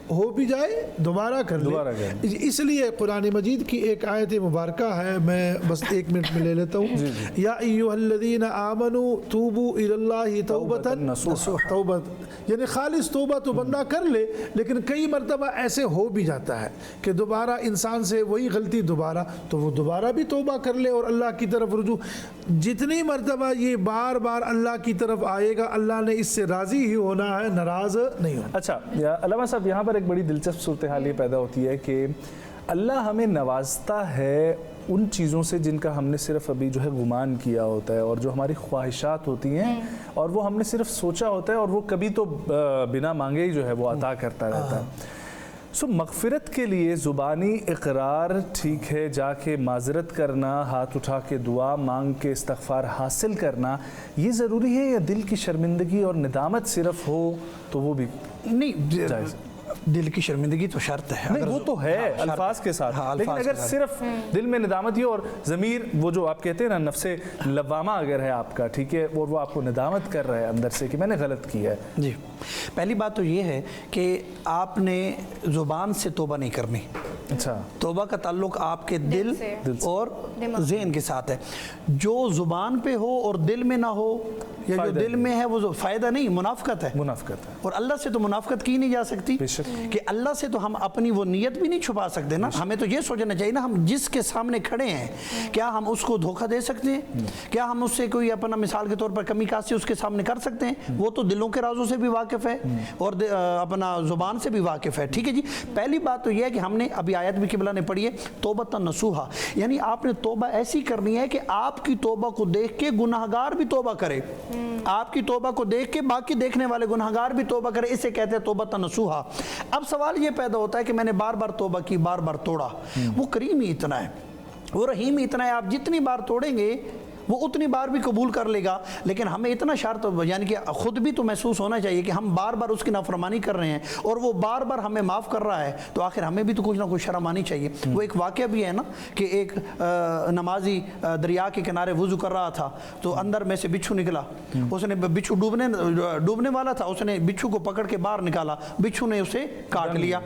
हो भी जाए दोबारा कर दोबारा ले। इसलिए कुरान मजीद की एक आयत मुबारका है, मैं बस 1 मिनट में ले लेता हूँ। या अय्युहल्लज़ीना आमनू तूबू इलल्लाहि तौबतन नसूहा, तौबत यानी खालिस तौबा तो बंदा कर ले, लेकिन कई मरतबा ऐसे हो भी जाता है कि दोबारा इंसान से वही गलती दोबारा, तो वो दोबारा भी तौबा कर ले और अल्लाह की तरफ रुजू। जितनी मरतबा ये बार बार अल्लाह की तरफ आएगा, अल्लाह ने इससे राज़ी ही होना है, नाराज़ नहीं होना। अच्छा अल्लामा साहब, यहाँ पर एक बड़ी दिलचस्प सूरत हाल ये पैदा होती है कि अल्लाह हमें नवाजता है उन चीज़ों से जिनका हमने सिर्फ अभी जो है गुमान किया होता है, और जो हमारी ख्वाहिशात होती हैं और वो हमने सिर्फ सोचा होता है, और वो कभी तो बिना मांगे ही जो है वो अता करता रहता है। सो मग़फ़िरत के लिए ज़ुबानी इक़रार ठीक है, जाके माज़रत करना, हाथ उठा के दुआ मांग के इस्तग़फ़ार हासिल करना, ये ज़रूरी है, या दिल की शर्मिंदगी और निदामत सिर्फ हो तो वो भी नहीं, जायज़? दिल की शर्मिंदगी तो शर्त है। नहीं वो तो है अल्फाज के साथ, लेकिन अगर सिर्फ दिल में निदामत ही और ज़मीर, वो जो आप कहते हैं ना नफ्से लवामा अगर है आपका, ठीक है, और वो आपको निदामत कर रहा है अंदर से कि मैंने गलत किया है। जी, पहली बात तो ये है कि आपने ज़ुबान से तौबा नहीं करनी। अच्छा, तौबा का ताल्लुक आपके दिल और ज़हन के साथ है। जो ज़ुबान पे हो और दिल में ना हो, या जो दिल में है वो फ़ायदा नहीं, मुनाफ़क़त है। मुनाफ़क़त है, और अल्लाह से तो मुनाफ़क़त की नहीं जा सकती कि अल्लाह से तो हम अपनी वो नीयत भी नहीं छुपा सकते ना। हमें तो ये सोचना चाहिए ना, हम जिसके सामने खड़े हैं क्या हम उसको धोखा दे सकते हैं? क्या हम उससे कोई अपना मिसाल के तौर पर कमी कासी उसके सामने कर सकते हैं? वो तो दिलों के राजों से भी वाकिफ़ है और अपना ज़ुबान से भी वाकिफ़ है। ठीक है जी, पहली बात तो यह है कि हमने अभी आयत भी किबला ने पढ़ी है, तौबतन नसूहा, यानी आपने तौबा ऐसी करनी है कि आपकी तौबा को देख के गुनाहगार भी तौबा करे, आपकी तौबा को देख के बाकी देखने वाले गुनाहगार भी तौबा करे। इसे कहते हैं तौबतन नसूहा। अब सवाल ये पैदा होता है कि मैंने बार बार तौबा की, बार बार तोड़ा। वो करीम ही इतना है, वो रहीम ही इतना है, आप जितनी बार तोड़ेंगे वो उतनी बार भी कबूल कर लेगा। लेकिन हमें इतना शर्त यानी कि खुद भी तो महसूस होना चाहिए कि हम बार बार उसकी नाफरमानी कर रहे हैं और वो बार बार हमें माफ़ कर रहा है, तो आखिर हमें भी तो कुछ ना कुछ शर्म आनी चाहिए। वो एक वाक़या भी है ना कि एक नमाजी दरिया के किनारे वुज़ू कर रहा था, तो अंदर में से बिच्छू निकला। उसने बिच्छू डूबने वाला था, उसने बिच्छू को पकड़ के बाहर निकाला, बिच्छू ने उसे काट लिया।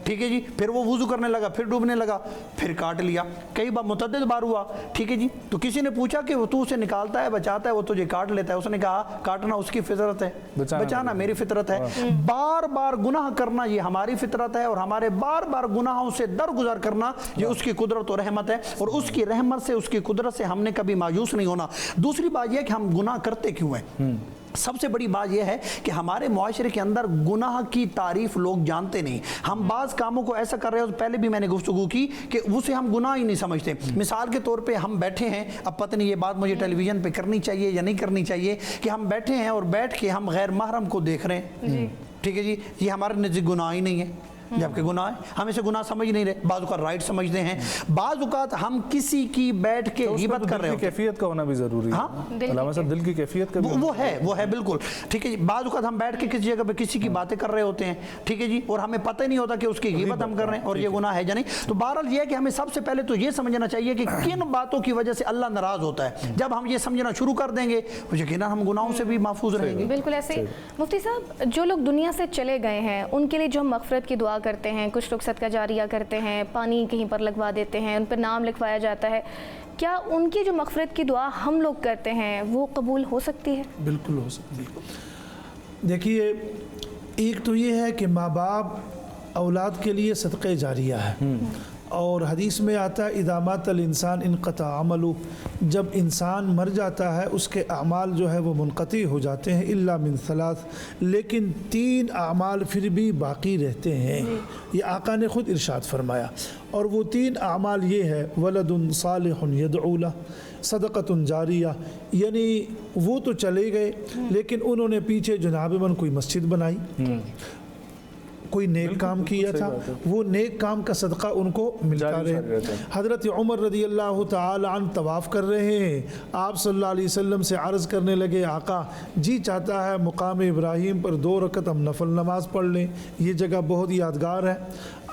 ठीक है जी, फिर वो वुज़ू करने लगा, फिर डूबने लगा, फिर काट लिया। कई बार मुतअद्दिद बार हुआ। ठीक है जी, तो किसी ने पूछा कि तू उसे निकालता है, बचाता है, वो तुझे काट लेता है। उसने कहा काटना उसकी फितरत है, बचाना मेरी फितरत है। बार बार गुनाह करना ये हमारी फितरत है, और हमारे बार बार गुनाहों से दरगुजर करना ये उसकी कुदरत और रहमत है, और उसकी रहमत से, उसकी कुदरत से हमने कभी मायूस नहीं होना। दूसरी बात यह कि हम गुनाह करते क्यों हैं। सबसे बड़ी बात यह है कि हमारे मुआशरे के अंदर गुनाह की तारीफ लोग जानते नहीं। हम बाज़ कामों को ऐसा कर रहे हो, पहले भी मैंने गुफ्तगू की कि उसे हम गुनाह ही नहीं समझते। मिसाल के तौर पे हम बैठे हैं, अब पता नहीं ये बात मुझे टेलीविज़न पे करनी चाहिए या नहीं करनी चाहिए, कि हम बैठे हैं और बैठ के हम गैर महरम को देख रहे हैं। ठीक है जी, ये हमारे नज़दीक गुनाह ही नहीं है, जबकि गुनाह है। हम इसे गुनाह समझ नहीं रहे, बाज़ औक़ात राइट समझते हैं, बाज़ औक़ात हम किसी की बैठ के ग़ीबत कर रहे हैं। कैफियत का होना भी ज़रूरी है। हाँ, अल्लामा साहब, दिल की कैफियत का वो है बिल्कुल। ठीक है जी, बाज़ औक़ात हम बैठ के किसी जगह पे किसी की बातें कर रहे होते हैं, ठीक है जी, और हमें पता ही नहीं होता कि उसकी ग़ीबत हम कर रहे हैं और ये गुनाह है या नहीं। तो बहरहाल ये है कि हमें सबसे पहले तो ये समझना चाहिए कि किन बातों की वजह से अल्लाह नाराज़ होता है। जब हम ये समझना शुरू कर देंगे तो यकीनन हम गुनाहों से भी महफूज रहेंगे। बिल्कुल ऐसे। मुफ्ती साहब, जो लोग दुनिया से चले गए हैं उनके लिए जो हम मग़फ़िरत की दुआ करते हैं, कुछ सदका जारिया करते हैं, पानी कहीं पर लगवा देते हैं, उन पर नाम लिखवाया जाता है, क्या उनकी जो मग़फ़िरत की दुआ हम लोग करते हैं वो कबूल हो सकती है? बिल्कुल हो सकती है। देखिए, एक तो ये है कि माँ बाप औलाद के लिए सदक़े जारिया है, और हदीस में आता है इज़ा मातल इंसान इनक़ता अमलु, जब इंसान मर जाता है उसके अमाल जो है वो मुनक़ती हो जाते हैं, इल्ला मिन सलास, लेकिन 3 अमाल फिर भी बाकी रहते हैं। ये आका ने ख़ुद इरशाद फरमाया, और वो 3 अमाल ये है, वलदुन सालिहुन यदऊ लह, सदक़तुन जारिया, यानी वो तो चले गए लेकिन उन्होंने पीछे जनाब मन कोई मस्जिद बनाई, कोई नेक काम किया था, वो नेक काम का सदका उनको मिलता रहे। हज़रत उमर रज़ी अल्लाह तआला अन्हु तवाफ़ कर रहे हैं, आप सल्लल्लाहु अलैहि वसल्लम से अर्ज़ करने लगे, आका जी चाहता है मुकाम इब्राहीम पर 2 रकत हम नफल नमाज पढ़ लें, ये जगह बहुत यादगार है।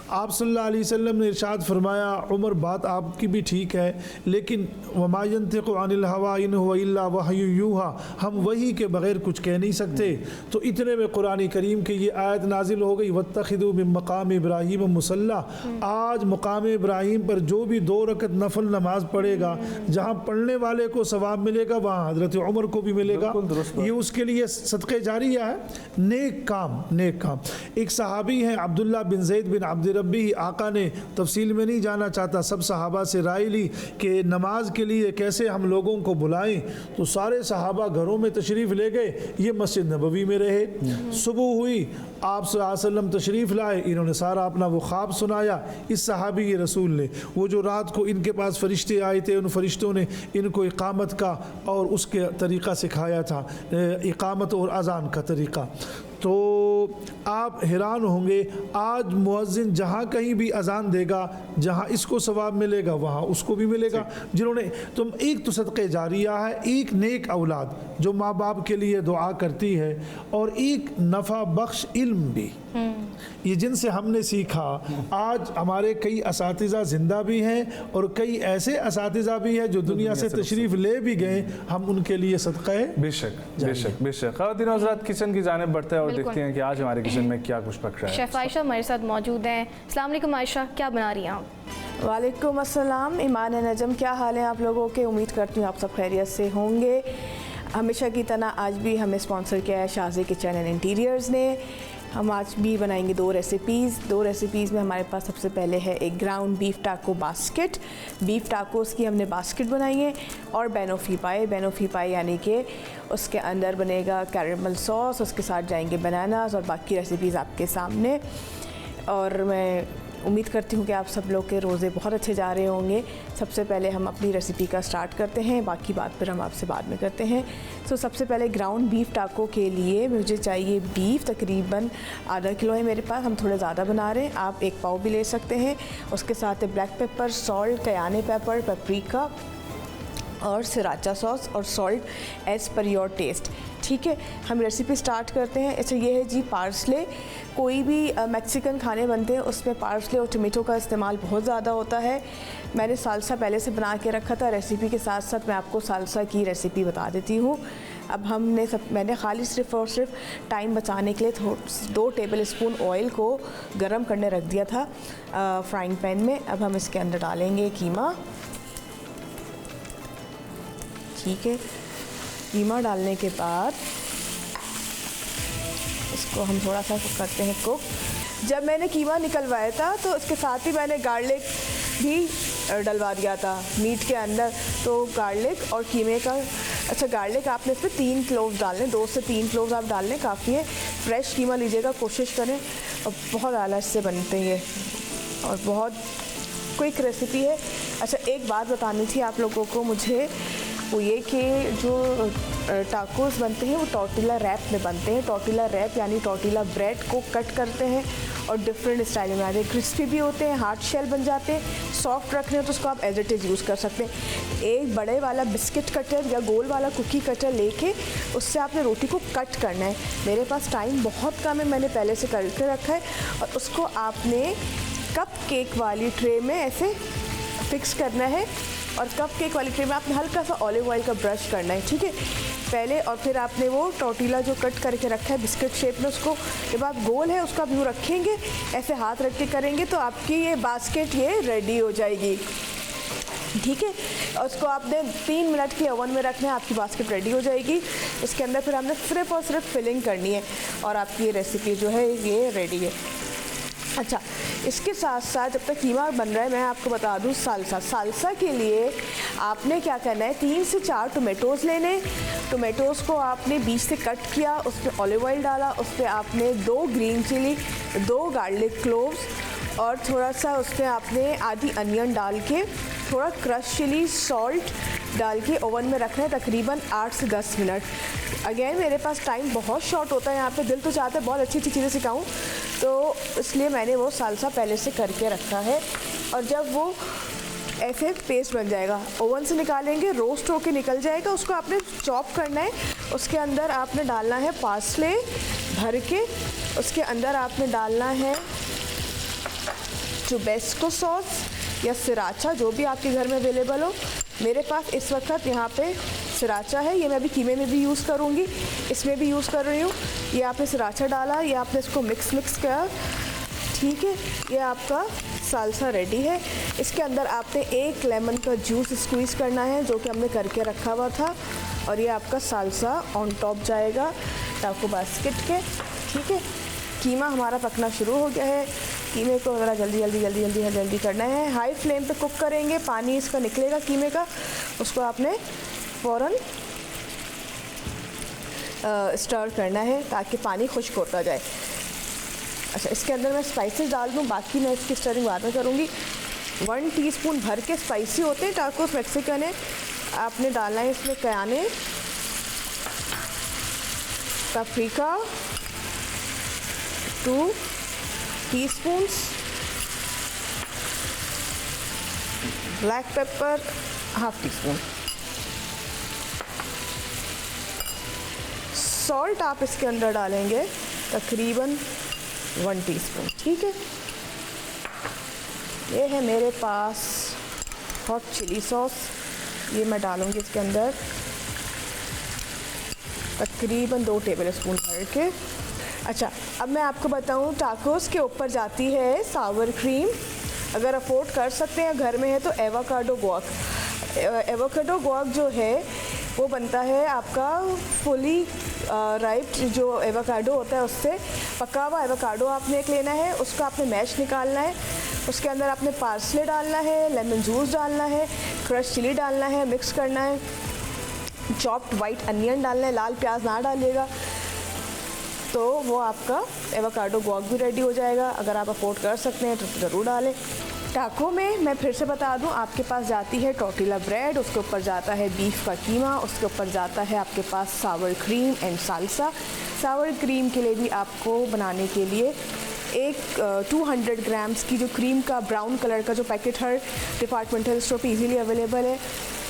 आप सल्लल्लाहु अलैहि वसल्लम ने इरशाद फरमाया, उमर बात आपकी भी ठीक है, लेकिन वमा यंतिक़ु अनिल हवा इन हुवा इल्ला वहयु यूहा, हम वही के बग़ैर कुछ कह नहीं सकते। तो इतने में कुरान करीम की ये आयत नाजिल हो गई, वत्तखिदू मिन मक़ाम इब्राहीम मुसल्ला। आज मक़ाम इब्राहीम पर जो भी 2 रकत नफल नमाज पढ़ेगा, जहाँ पढ़ने वाले को सवाब मिलेगा वहाँ हज़रत उमर को भी मिलेगा। ये उसके लिए सदक़े जारिया है, नेक काम, नेक काम। एक सहाबी हैं अब्दुल्ला बिन ज़ैद बिन अब्द रब्बी, आका ने तफसील में नहीं जाना चाहता, सब सहाबा से राय ली कि नमाज के लिए कैसे हम लोगों को बुलाएं। तो सारे सहाबा घरों में तशरीफ़ ले गए, ये मस्जिद नबवी में रहे। सुबह हुई, आप सल्लल्लाहु अलैहि वसल्लम तशरीफ़ लाए, इन्होंने सारा अपना वो ख्वाब सुनाया इस सहाबी रसूल ने। वो जो रात को इनके पास फरिश्ते आए थे, उन फरिश्तों ने इनको इकामत का और उसके तरीक़ा सिखाया था, इकामत और अज़ान का तरीक़ा। तो आप हैरान होंगे, आज मुअज्जिन जहाँ कहीं भी अज़ान देगा, जहाँ इसको सवाब मिलेगा वहाँ उसको भी मिलेगा। जिन्होंने, तुम एक तो सदक़े जारिया है, एक नेक औलाद जो माँ बाप के लिए दुआ करती है, और एक नफ़ा बख्श इल्म भी, ये जिनसे हमने सीखा। आज हमारे कई असातिज़ा ज़िंदा भी हैं और कई ऐसे असातिज़ा भी हैं जो दुनिया से तशरीफ़ ले भी गए, हम उनके लिए सदक़े बेशक बेशक बेशक। ख़वातीन और हज़रात, किचन की जानिब बढ़ते हैं और देखते हैं कि आज हमारे किचन में क्या कुछ पक रहा है। शेफ़ आयशा हमारे साथ मौजूद हैं। अस्सलाम वालेकुम आयशा, क्या बना रही हैं आप? वालेकुम अस्सलाम। ईमान नजम, क्या हाल है आप लोगों के? उम्मीद करती हूँ आप सब खैरियत से होंगे। हमेशा की तरह आज भी हमें स्पॉन्सर किया है शाज़ी किचन एंड इंटीरियर्स ने। हम आज भी बनाएंगे 2 रेसिपीज़ में हमारे पास सबसे पहले है एक ग्राउंड बीफ टाको बास्केट। बीफ टाकोस की हमने बास्केट बनाई है, और बेनोफी पाई यानी कि उसके अंदर बनेगा कैरेमल सॉस, उसके साथ जाएंगे बनानास, और बाकी रेसिपीज़ आपके सामने। और मैं उम्मीद करती हूँ कि आप सब लोग के रोज़े बहुत अच्छे जा रहे होंगे। सबसे पहले हम अपनी रेसिपी का स्टार्ट करते हैं, बाकी बात फिर हम आपसे बाद में करते हैं। तो सबसे पहले ग्राउंड बीफ टाको के लिए मुझे चाहिए बीफ, तकरीबन आधा किलो है मेरे पास, हम थोड़े ज़्यादा बना रहे हैं, आप 1 पाव भी ले सकते हैं। उसके साथ है black pepper, salt, cayenne pepper, paprika और सिराचा सॉस, और salt as per your taste. ठीक है, हम रेसिपी स्टार्ट करते हैं। अच्छा, ये है जी पार्सले। कोई भी मैक्सिकन खाने बनते हैं उसमें पार्सले और टमेटो का इस्तेमाल बहुत ज़्यादा होता है। मैंने सालसा पहले से बना के रखा था, रेसिपी के साथ साथ मैं आपको सालसा की रेसिपी बता देती हूँ। अब मैंने खाली सिर्फ और सिर्फ टाइम बचाने के लिए 2 टेबल स्पून ऑयल को गर्म करने रख दिया था फ्राइंग पैन में। अब हम इसके अंदर डालेंगे कीमा। ठीक है, कीमा डालने के बाद इसको हम थोड़ा सा करते हैं कुक। जब मैंने कीमा निकलवाया था तो इसके साथ ही मैंने गार्लिक भी डलवा दिया था मीट के अंदर। तो गार्लिक और कीमे का, अच्छा गार्लिक आपने इस पर 3 क्लोव्स डालने, 2 से 3 क्लोव्स आप डालने काफ़ी है। फ्रेश कीमा लीजिएगा, कोशिश करें, और बहुत आला से बनते हैं और बहुत क्विक रेसिपी है। अच्छा, एक बात बतानी थी आप लोगों को मुझे, वो ये कि जो टाकोस बनते हैं वो टॉर्टिला रैप में बनते हैं। टॉर्टिला रैप यानी टॉर्टिला ब्रेड को कट करते हैं और डिफरेंट स्टाइल में बनाते हैं। क्रिस्पी भी होते हैं, हार्ड शेल बन जाते हैं। सॉफ्ट रखने हो तो उसको आप एज इट इज़ यूज़ कर सकते हैं। एक बड़े वाला बिस्किट कटर या गोल वाला कुकी कटर लेके उससे आपने रोटी को कट करना है। मेरे पास टाइम बहुत कम है, मैंने पहले से करके रखा है। और उसको आपने कप केक वाली ट्रे में ऐसे फिक्स करना है, और कप केक वाली ट्रे में आपने हल्का सा ऑलिव ऑयल का ब्रश करना है। ठीक है, पहले, और फिर आपने वो टॉर्टिला जो कट करके रखा है बिस्किट शेप में, उसको जब आप गोल है उसका व्यू रखेंगे, ऐसे हाथ रख के करेंगे तो आपकी ये बास्केट ये रेडी हो जाएगी। ठीक है, और उसको आपने 3 मिनट के ओवन में रखना है, आपकी बास्केट रेडी हो जाएगी। इसके अंदर फिर हमने सिर्फ और सिर्फ फिलिंग करनी है और आपकी ये रेसिपी जो है ये रेडी है। अच्छा, इसके साथ साथ जब तक कीमा बन रहा है मैं आपको बता दूं सालसा के लिए आपने क्या करना है, 3 से 4 टोमेटोज़ लेने। टोमेटोज़ को आपने बीच से कट किया, उस पर ऑलिव ऑयल डाला, उस पर आपने 2 ग्रीन चिली, 2 गार्लिक क्लोव्स और थोड़ा सा उस पर आपने आधी अनियन डाल के, थोड़ा क्रश चिली, सॉल्ट डाल के ओवन में रखना है तकरीबन 8 से 10 मिनट। अगेन मेरे पास टाइम बहुत शॉर्ट होता है यहाँ पे, दिल तो चाहता है बहुत अच्छी अच्छी चीज़ें सिखाऊं, तो इसलिए मैंने वो सालसा पहले से करके रखा है। और जब वो ऐसे पेस्ट बन जाएगा, ओवन से निकालेंगे, रोस्ट होके निकल जाएगा, उसको आपने चॉप करना है। उसके अंदर आपने डालना है पार्सले भर के, उसके अंदर आपने डालना है टुबेस्को सॉस या सिराचा, जो भी आपके घर में अवेलेबल हो। मेरे पास इस वक्त यहाँ पे सिराचा है, ये मैं अभी कीमे में भी यूज़ करूँगी, इसमें भी यूज़ कर रही हूँ। ये आपने सिराचा डाला, ये आपने इसको मिक्स किया, ठीक है। ये आपका सालसा रेडी है। इसके अंदर आपने 1 लेमन का जूस स्क्वीज़ करना है, जो कि हमने करके रखा हुआ था, और ये आपका सालसा ऑन टॉप जाएगा टाको बास्केट के, ठीक है। कीमा हमारा पकना शुरू हो गया है। कीमे को ज़रा जल्दी करना है। हाई फ्लेम पे कुक करेंगे, पानी इसका निकलेगा कीमे का, उसको आपने फ़ौरन स्टर करना है ताकि पानी खुश्क होता जाए। अच्छा, इसके अंदर मैं स्पाइसेस डाल दूँ, बाकी मैं इसकी स्टरिंग बाद में करूँगी। 1 टीस्पून भर के स्पाइसी होते हैं टाकोस मैक्सिकन है, आपने डालना है इसमें cayenne, paprika 2 teaspoons, black pepper 1/2 teaspoon, salt आप इसके अंदर डालेंगे तकरीबन 1 टीस्पून, ठीक है। ये है मेरे पास हॉट चिली सॉस, ये मैं डालूँगी इसके अंदर तकरीबन 2 टेबल स्पून भर के। अच्छा, अब मैं आपको बताऊँ, टाकोस के ऊपर जाती है सावर क्रीम। अगर अफोर्ड कर सकते हैं, घर में है तो एवोकाडो गुआक। एवोकाडो गुआक जो है वो बनता है आपका फुली राइप जो एवोकाडो होता है, उससे पका हुआ एवोकाडो आपने एक लेना है, उसको आपने मैश निकालना है, उसके अंदर आपने पार्सले डालना है, लेमन जूस डालना है, क्रश चिली डालना है, मिक्स करना है, चॉप्ड वाइट अनियन डालना है, लाल प्याज ना डालिएगा, तो वो आपका एवोकाडो गुआक भी रेडी हो जाएगा। अगर आप अफोर्ड कर सकते हैं तो ज़रूर डालें। टाको में मैं फिर से बता दूं, आपके पास जाती है टोर्टिला ब्रेड, उसके ऊपर जाता है बीफ का कीमा, उसके ऊपर जाता है आपके पास sour cream and salsa. Sour cream के लिए भी आपको बनाने के लिए 200 ग्राम्स की जो क्रीम का ब्राउन कलर का जो पैकेट हर डिपार्टमेंटल स्टोर पे इजीली अवेलेबल है,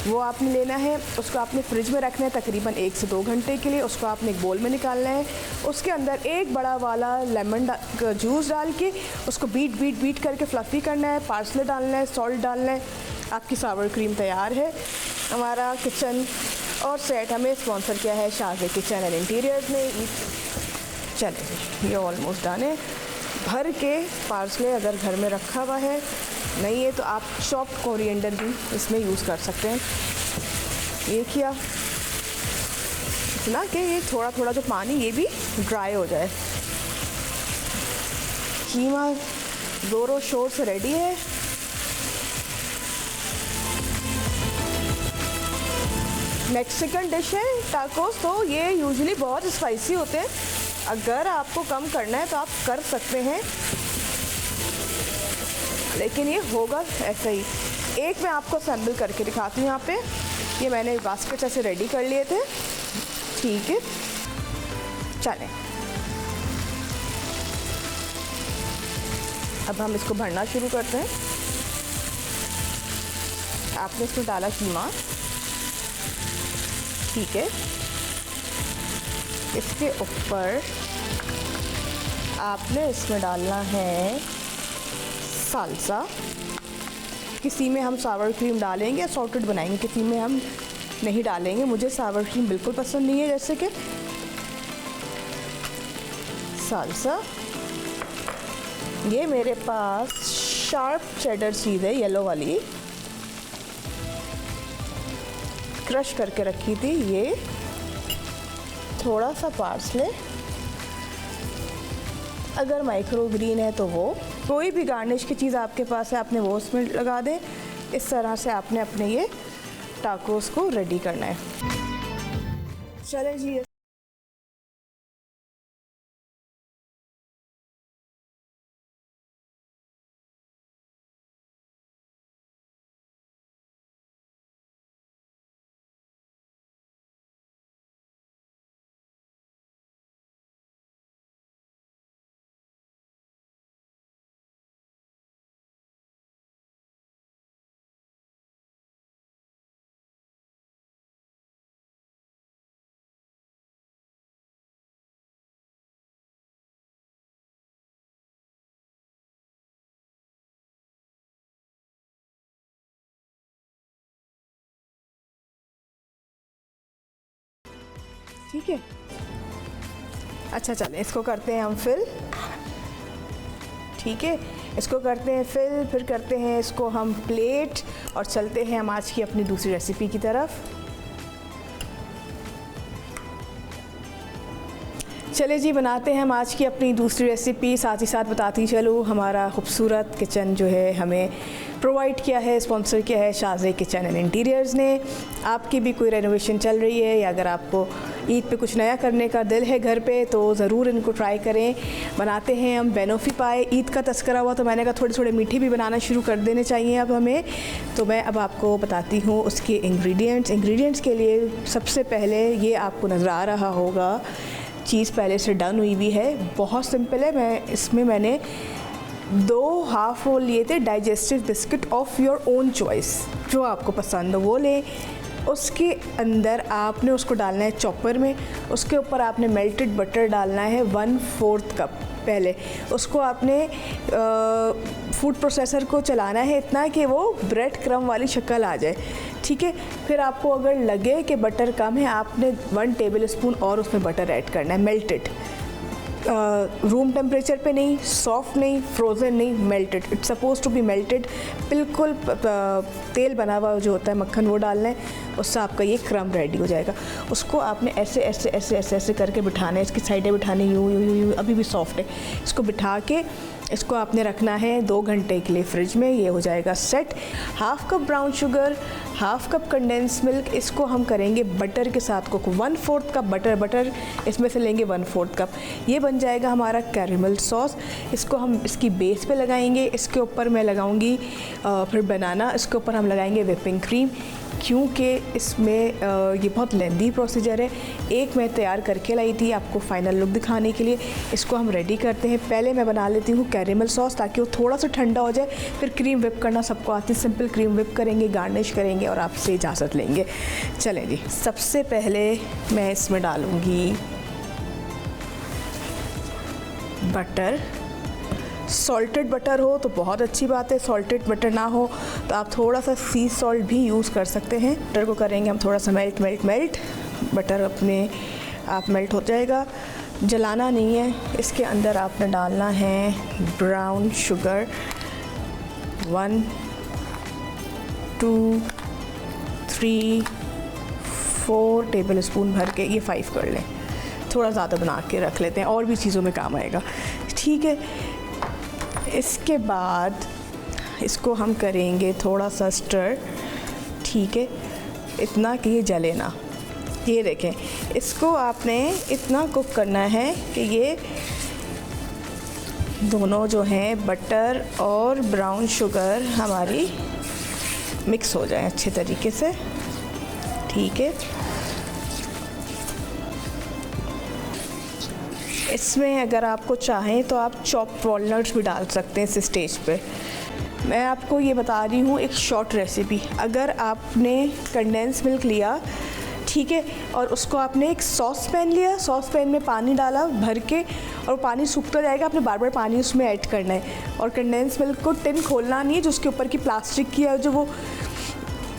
वो आपने लेना है। उसको आपने फ्रिज में रखना है तकरीबन 1 से 2 घंटे के लिए। उसको आपने एक बोल में निकालना है, उसके अंदर एक बड़ा वाला लेमन जूस डाल के उसको बीट करके फ्लफ़ी करना है, पार्सले डालना है, सॉल्ट डालना है, आपकी सावर क्रीम तैयार है। हमारा किचन और सेट हमें स्पॉन्सर किया है शाज़े किचन एंड इंटीरियर्स ने। चले, ये ऑलमोस्ट डन है। भर के पार्सले अगर घर में रखा हुआ है, नहीं है तो आप चॉप्ड कोरिएंडर भी इसमें यूज़ कर सकते हैं। ये किया इतना कि ये थोड़ा जो पानी ये भी ड्राई हो जाए। कीमा ज़ोरों शोर से रेडी है। मैक्सिकन डिश है टाकोस, तो ये यूजुअली बहुत स्पाइसी होते हैं। अगर आपको कम करना है तो आप कर सकते हैं, लेकिन ये होगा ऐसा ही। एक मैं आपको सैम्पल करके दिखाती हूँ। यहाँ पे ये मैंने बास्केट ऐसे रेडी कर लिए थे, ठीक है। चलें, अब हम इसको भरना शुरू करते हैं। आपने इसमें डाला कीमा, ठीक है। इसके ऊपर आपने इसमें डालना है सालसा। किसी में हम सावर क्रीम डालेंगे, सॉल्टेड बनाएंगे, किसी में हम नहीं डालेंगे। मुझे सावर क्रीम बिल्कुल पसंद नहीं है। जैसे कि सालसा, ये मेरे पास शार्प चेडर चीज़ है, येलो वाली, क्रश करके रखी थी। ये थोड़ा सा पार्सले, अगर माइक्रो ग्रीन है तो वो, कोई भी गार्निश की चीज़ आपके पास है आपने वो उसमें लगा दें। इस तरह से आपने अपने ये टाकोस को रेडी करना है। चलें जी। ठीक है। अच्छा चलें, इसको करते हैं हम फिल। ठीक है, इसको करते हैं फिर करते हैं इसको हम प्लेट और चलते हैं हम आज की अपनी दूसरी रेसिपी की तरफ। चले जी, बनाते हैं हम आज की अपनी दूसरी रेसिपी। साथ ही साथ बताती चलूँ, हमारा खूबसूरत किचन जो है हमें प्रोवाइड किया है, स्पॉन्सर किया है शाज़े किचन एंड इंटीरियर्स ने। आपकी भी कोई रेनोवेशन चल रही है या अगर आपको ईद पे कुछ नया करने का दिल है घर पे, तो ज़रूर इनको ट्राई करें। बनाते हैं हम बेनोफी पाए। ईद का तस्करा हुआ तो मैंने कहा थोड़े थोड़े मीठे भी बनाना शुरू कर देने चाहिए अब हमें। तो मैं अब आपको बताती हूँ उसके इंग्रेडिएंट्स के लिए सबसे पहले ये आपको नज़र आ रहा होगा, चीज़ पहले से डन हुई हुई है, बहुत सिंपल है। इसमें मैंने 2 हाफ रोल लिए थे digestive biscuit of your own choice, जो आपको पसंद हो वो लें। उसके अंदर आपने उसको डालना है चॉपर में, उसके ऊपर आपने मेल्टेड बटर डालना है 1/4 कप। पहले उसको आपने फूड प्रोसेसर को चलाना है इतना कि वो ब्रेड क्रम वाली शक्ल आ जाए। ठीक है, फिर आपको अगर लगे कि बटर कम है, आपने 1 टेबल स्पून और उसमें बटर ऐड करना है, मेल्टेड, रूम टेम्परेचर पे नहीं, सॉफ्ट नहीं, फ्रोज़न नहीं, melted. It's suppose to be melted. बिल्कुल तेल बना हुआ जो होता है मक्खन, वो डालना है, उससे आपका ये क्रम रेडी हो जाएगा। उसको आपने ऐसे ऐसे ऐसे ऐसे ऐसे करके बिठाना है, इसकी साइडें बिठानी, यूँ यूँ यूँ, अभी भी सॉफ्ट है। इसको बिठा के इसको आपने रखना है 2 घंटे के लिए फ्रिज में, ये हो जाएगा set. Half cup brown sugar, half cup condense milk, इसको हम करेंगे बटर के साथ कुक। 1/4 कप बटर इसमें से लेंगे 1/4 कप। ये बन जाएगा हमारा कैरेमल सॉस। इसको हम इसकी बेस पे लगाएंगे। इसके ऊपर मैं लगाऊंगी फिर बनाना, इसके ऊपर हम लगाएंगे व्हिपिंग क्रीम, क्योंकि इसमें ये बहुत लेंदी प्रोसीजर है। एक मैं तैयार करके लाई थी आपको फाइनल लुक दिखाने के लिए। इसको हम रेडी करते हैं। पहले मैं बना लेती हूँ कैरेमल सॉस, ताकि वो थोड़ा सा ठंडा हो जाए, फिर क्रीम व्हिप करना सबको आती है। सिंपल क्रीम व्हिप करेंगे, गार्निश करेंगे और आपसे इजाज़त लेंगे। चलें जी, सबसे पहले मैं इसमें डालूँगी बटर। सॉल्टेड बटर हो तो बहुत अच्छी बात है, सॉल्टेड बटर ना हो तो आप थोड़ा सा सी सॉल्ट भी यूज़ कर सकते हैं। बटर को करेंगे हम थोड़ा सा मेल्ट। बटर अपने आप मेल्ट हो जाएगा, जलाना नहीं है। इसके अंदर आपने डालना है ब्राउन शुगर 1 2 3 4 टेबल स्पून भर के, ये 5 कर लें, थोड़ा ज़्यादा बना के रख लेते हैं, और भी चीज़ों में काम आएगा। ठीक है, इसके बाद इसको हम करेंगे थोड़ा सा स्टर। ठीक है, इतना कि ये जले ना। ये देखें, इसको आपने इतना कुक करना है कि ये दोनों जो हैं बटर और ब्राउन शुगर हमारी मिक्स हो जाए अच्छे तरीके से। ठीक है, इसमें अगर आपको चाहें तो आप चॉप्ड वॉलनट्स भी डाल सकते हैं इस स्टेज पे। मैं आपको ये बता रही हूँ एक शॉर्ट रेसिपी। अगर आपने कंडेंस मिल्क लिया, ठीक है, और उसको आपने एक सॉस पैन लिया, सॉस पैन में पानी डाला भर के, और पानी सूखता जाएगा, आपने बार बार पानी उसमें ऐड करना है। और कंडेंस मिल्क को टिन खोलना नहीं है, जो उसके ऊपर की प्लास्टिक की है, जो वो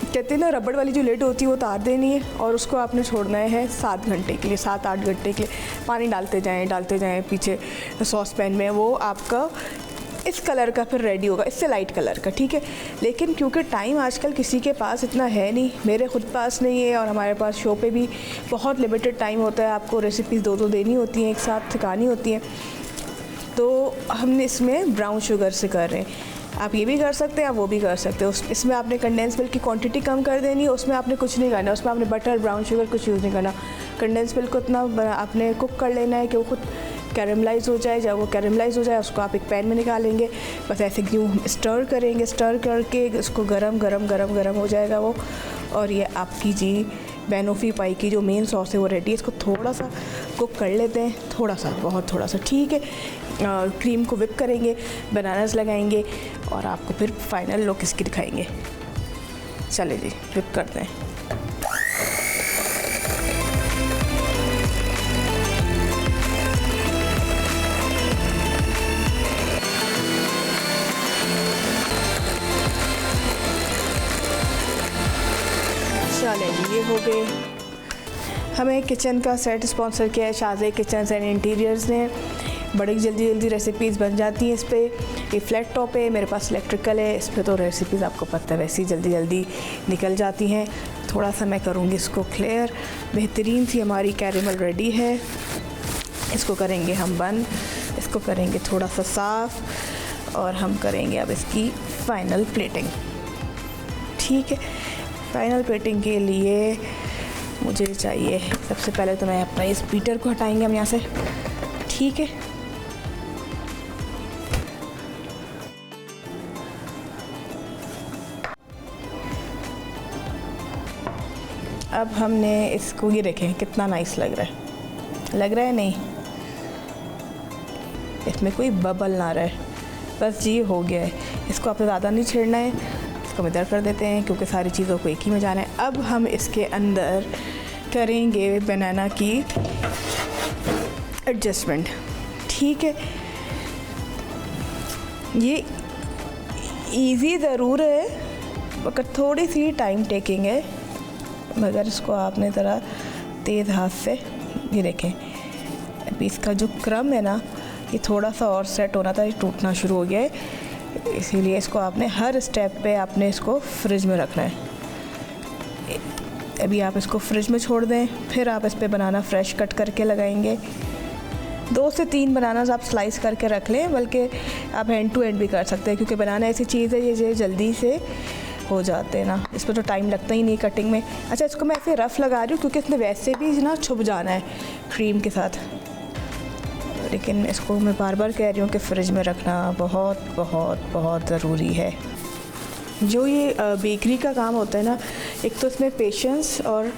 कहते हैं ना रबड़ वाली जो लेड होती है, वो उतार देनी है। और उसको आपने छोड़ना है 7 घंटे के लिए, 7-8 घंटे के लिए। पानी डालते जाएं पीछे सॉस पैन में, वो आपका इस कलर का फिर रेडी होगा, इससे लाइट कलर का। ठीक है, लेकिन क्योंकि टाइम आजकल किसी के पास इतना है नहीं, मेरे खुद पास नहीं है, और हमारे पास शो पे भी बहुत लिमिटेड टाइम होता है, आपको रेसिपीज़ 2 देनी होती हैं, एक साथ सिखानी होती हैं, तो हमने इसमें ब्राउन शुगर से कर रहे हैं। आप ये भी कर सकते हैं, आप वो भी कर सकते हो। इसमें आपने कंडेंस मिल्क की क्वांटिटी कम कर देनी है, उसमें आपने कुछ नहीं करना, उसमें आपने बटर ब्राउन शुगर कुछ यूज़ नहीं करना। कंडेंस मिल्क को इतना आपने कुक कर लेना है कि वो खुद कैरमलाइज़ हो जाए। जब वो कैरमलाइज़ हो जाए, उसको आप एक पैन में निकालेंगे, बस ऐसे यूँ स्टर करेंगे, स्टर करके उसको गरम हो जाएगा वो। और ये आपकी जी बेनोफी पाई की जो मेन सॉस है वो रेडी है। इसको थोड़ा सा कुक कर लेते हैं, थोड़ा सा, बहुत थोड़ा सा। ठीक है, क्रीम को व्हिप करेंगे, बनानास लगाएंगे और आपको फिर फाइनल लुक इसकी दिखाएंगे। चले जी, व्हिप करते हैं। चले जी, ये हो गए हमें किचन का सेट स्पॉन्सर किया है शाज़े किचन्स एंड इंटीरियर्स ने। बड़ी जल्दी जल्दी रेसिपीज़ बन जाती हैं इस पे। ये फ्लैट टॉप है, मेरे पास इलेक्ट्रिकल है, इस पे तो रेसिपीज़ आपको पता है वैसे ही जल्दी जल्दी निकल जाती हैं। थोड़ा सा मैं करूँगी इसको क्लियर। बेहतरीन सी हमारी कैरेमल रेडी है, इसको करेंगे हम बंद, इसको करेंगे थोड़ा सा साफ़ और हम करेंगे अब इसकी फ़ाइनल प्लेटिंग। ठीक है, फ़ाइनल प्लेटिंग के लिए मुझे चाहिए सबसे पहले तो मैं अपना इस बीटर को हटाएंगे हम यहाँ से। ठीक है, अब हमने इसको ये देखें कितना नाइस लग रहा है नहीं, इसमें कोई बबल ना रहे, बस ये हो गया है। इसको आपने ज़्यादा नहीं छेड़ना है, इसको हम इधर कर देते हैं क्योंकि सारी चीज़ों को एक ही में जाना है। अब हम इसके अंदर करेंगे बनाना की एडजस्टमेंट। ठीक है, ये इजी ज़रूर है मगर थोड़ी सी टाइम टेकिंग है, मगर इसको आपने ज़रा तेज़ हाथ से, ये देखें अभी इसका जो क्रम है ना ये थोड़ा सा और सेट होना था, ये टूटना शुरू हो गया है, इसीलिए इसको आपने हर स्टेप पे आपने इसको फ्रिज में रखना है। अभी आप इसको फ्रिज में छोड़ दें, फिर आप इस पे बनाना फ्रेश कट करके लगाएंगे। 2 से 3 बनानास आप स्लाइस करके रख लें, बल्कि आप एंड टू एंड भी कर सकते हैं क्योंकि बनाना ऐसी चीज़ है ये जल्दी से हो जाते हैं ना, इस पर तो टाइम लगता ही नहीं कटिंग में। अच्छा, इसको मैं ऐसे रफ़ लगा रही हूँ क्योंकि इसमें वैसे भी ना छुप जाना है क्रीम के साथ, लेकिन इसको मैं बार बार कह रही हूँ कि फ्रिज में रखना बहुत बहुत बहुत ज़रूरी है। जो ये बेकरी का काम होता है ना, एक तो इसमें पेशेंस और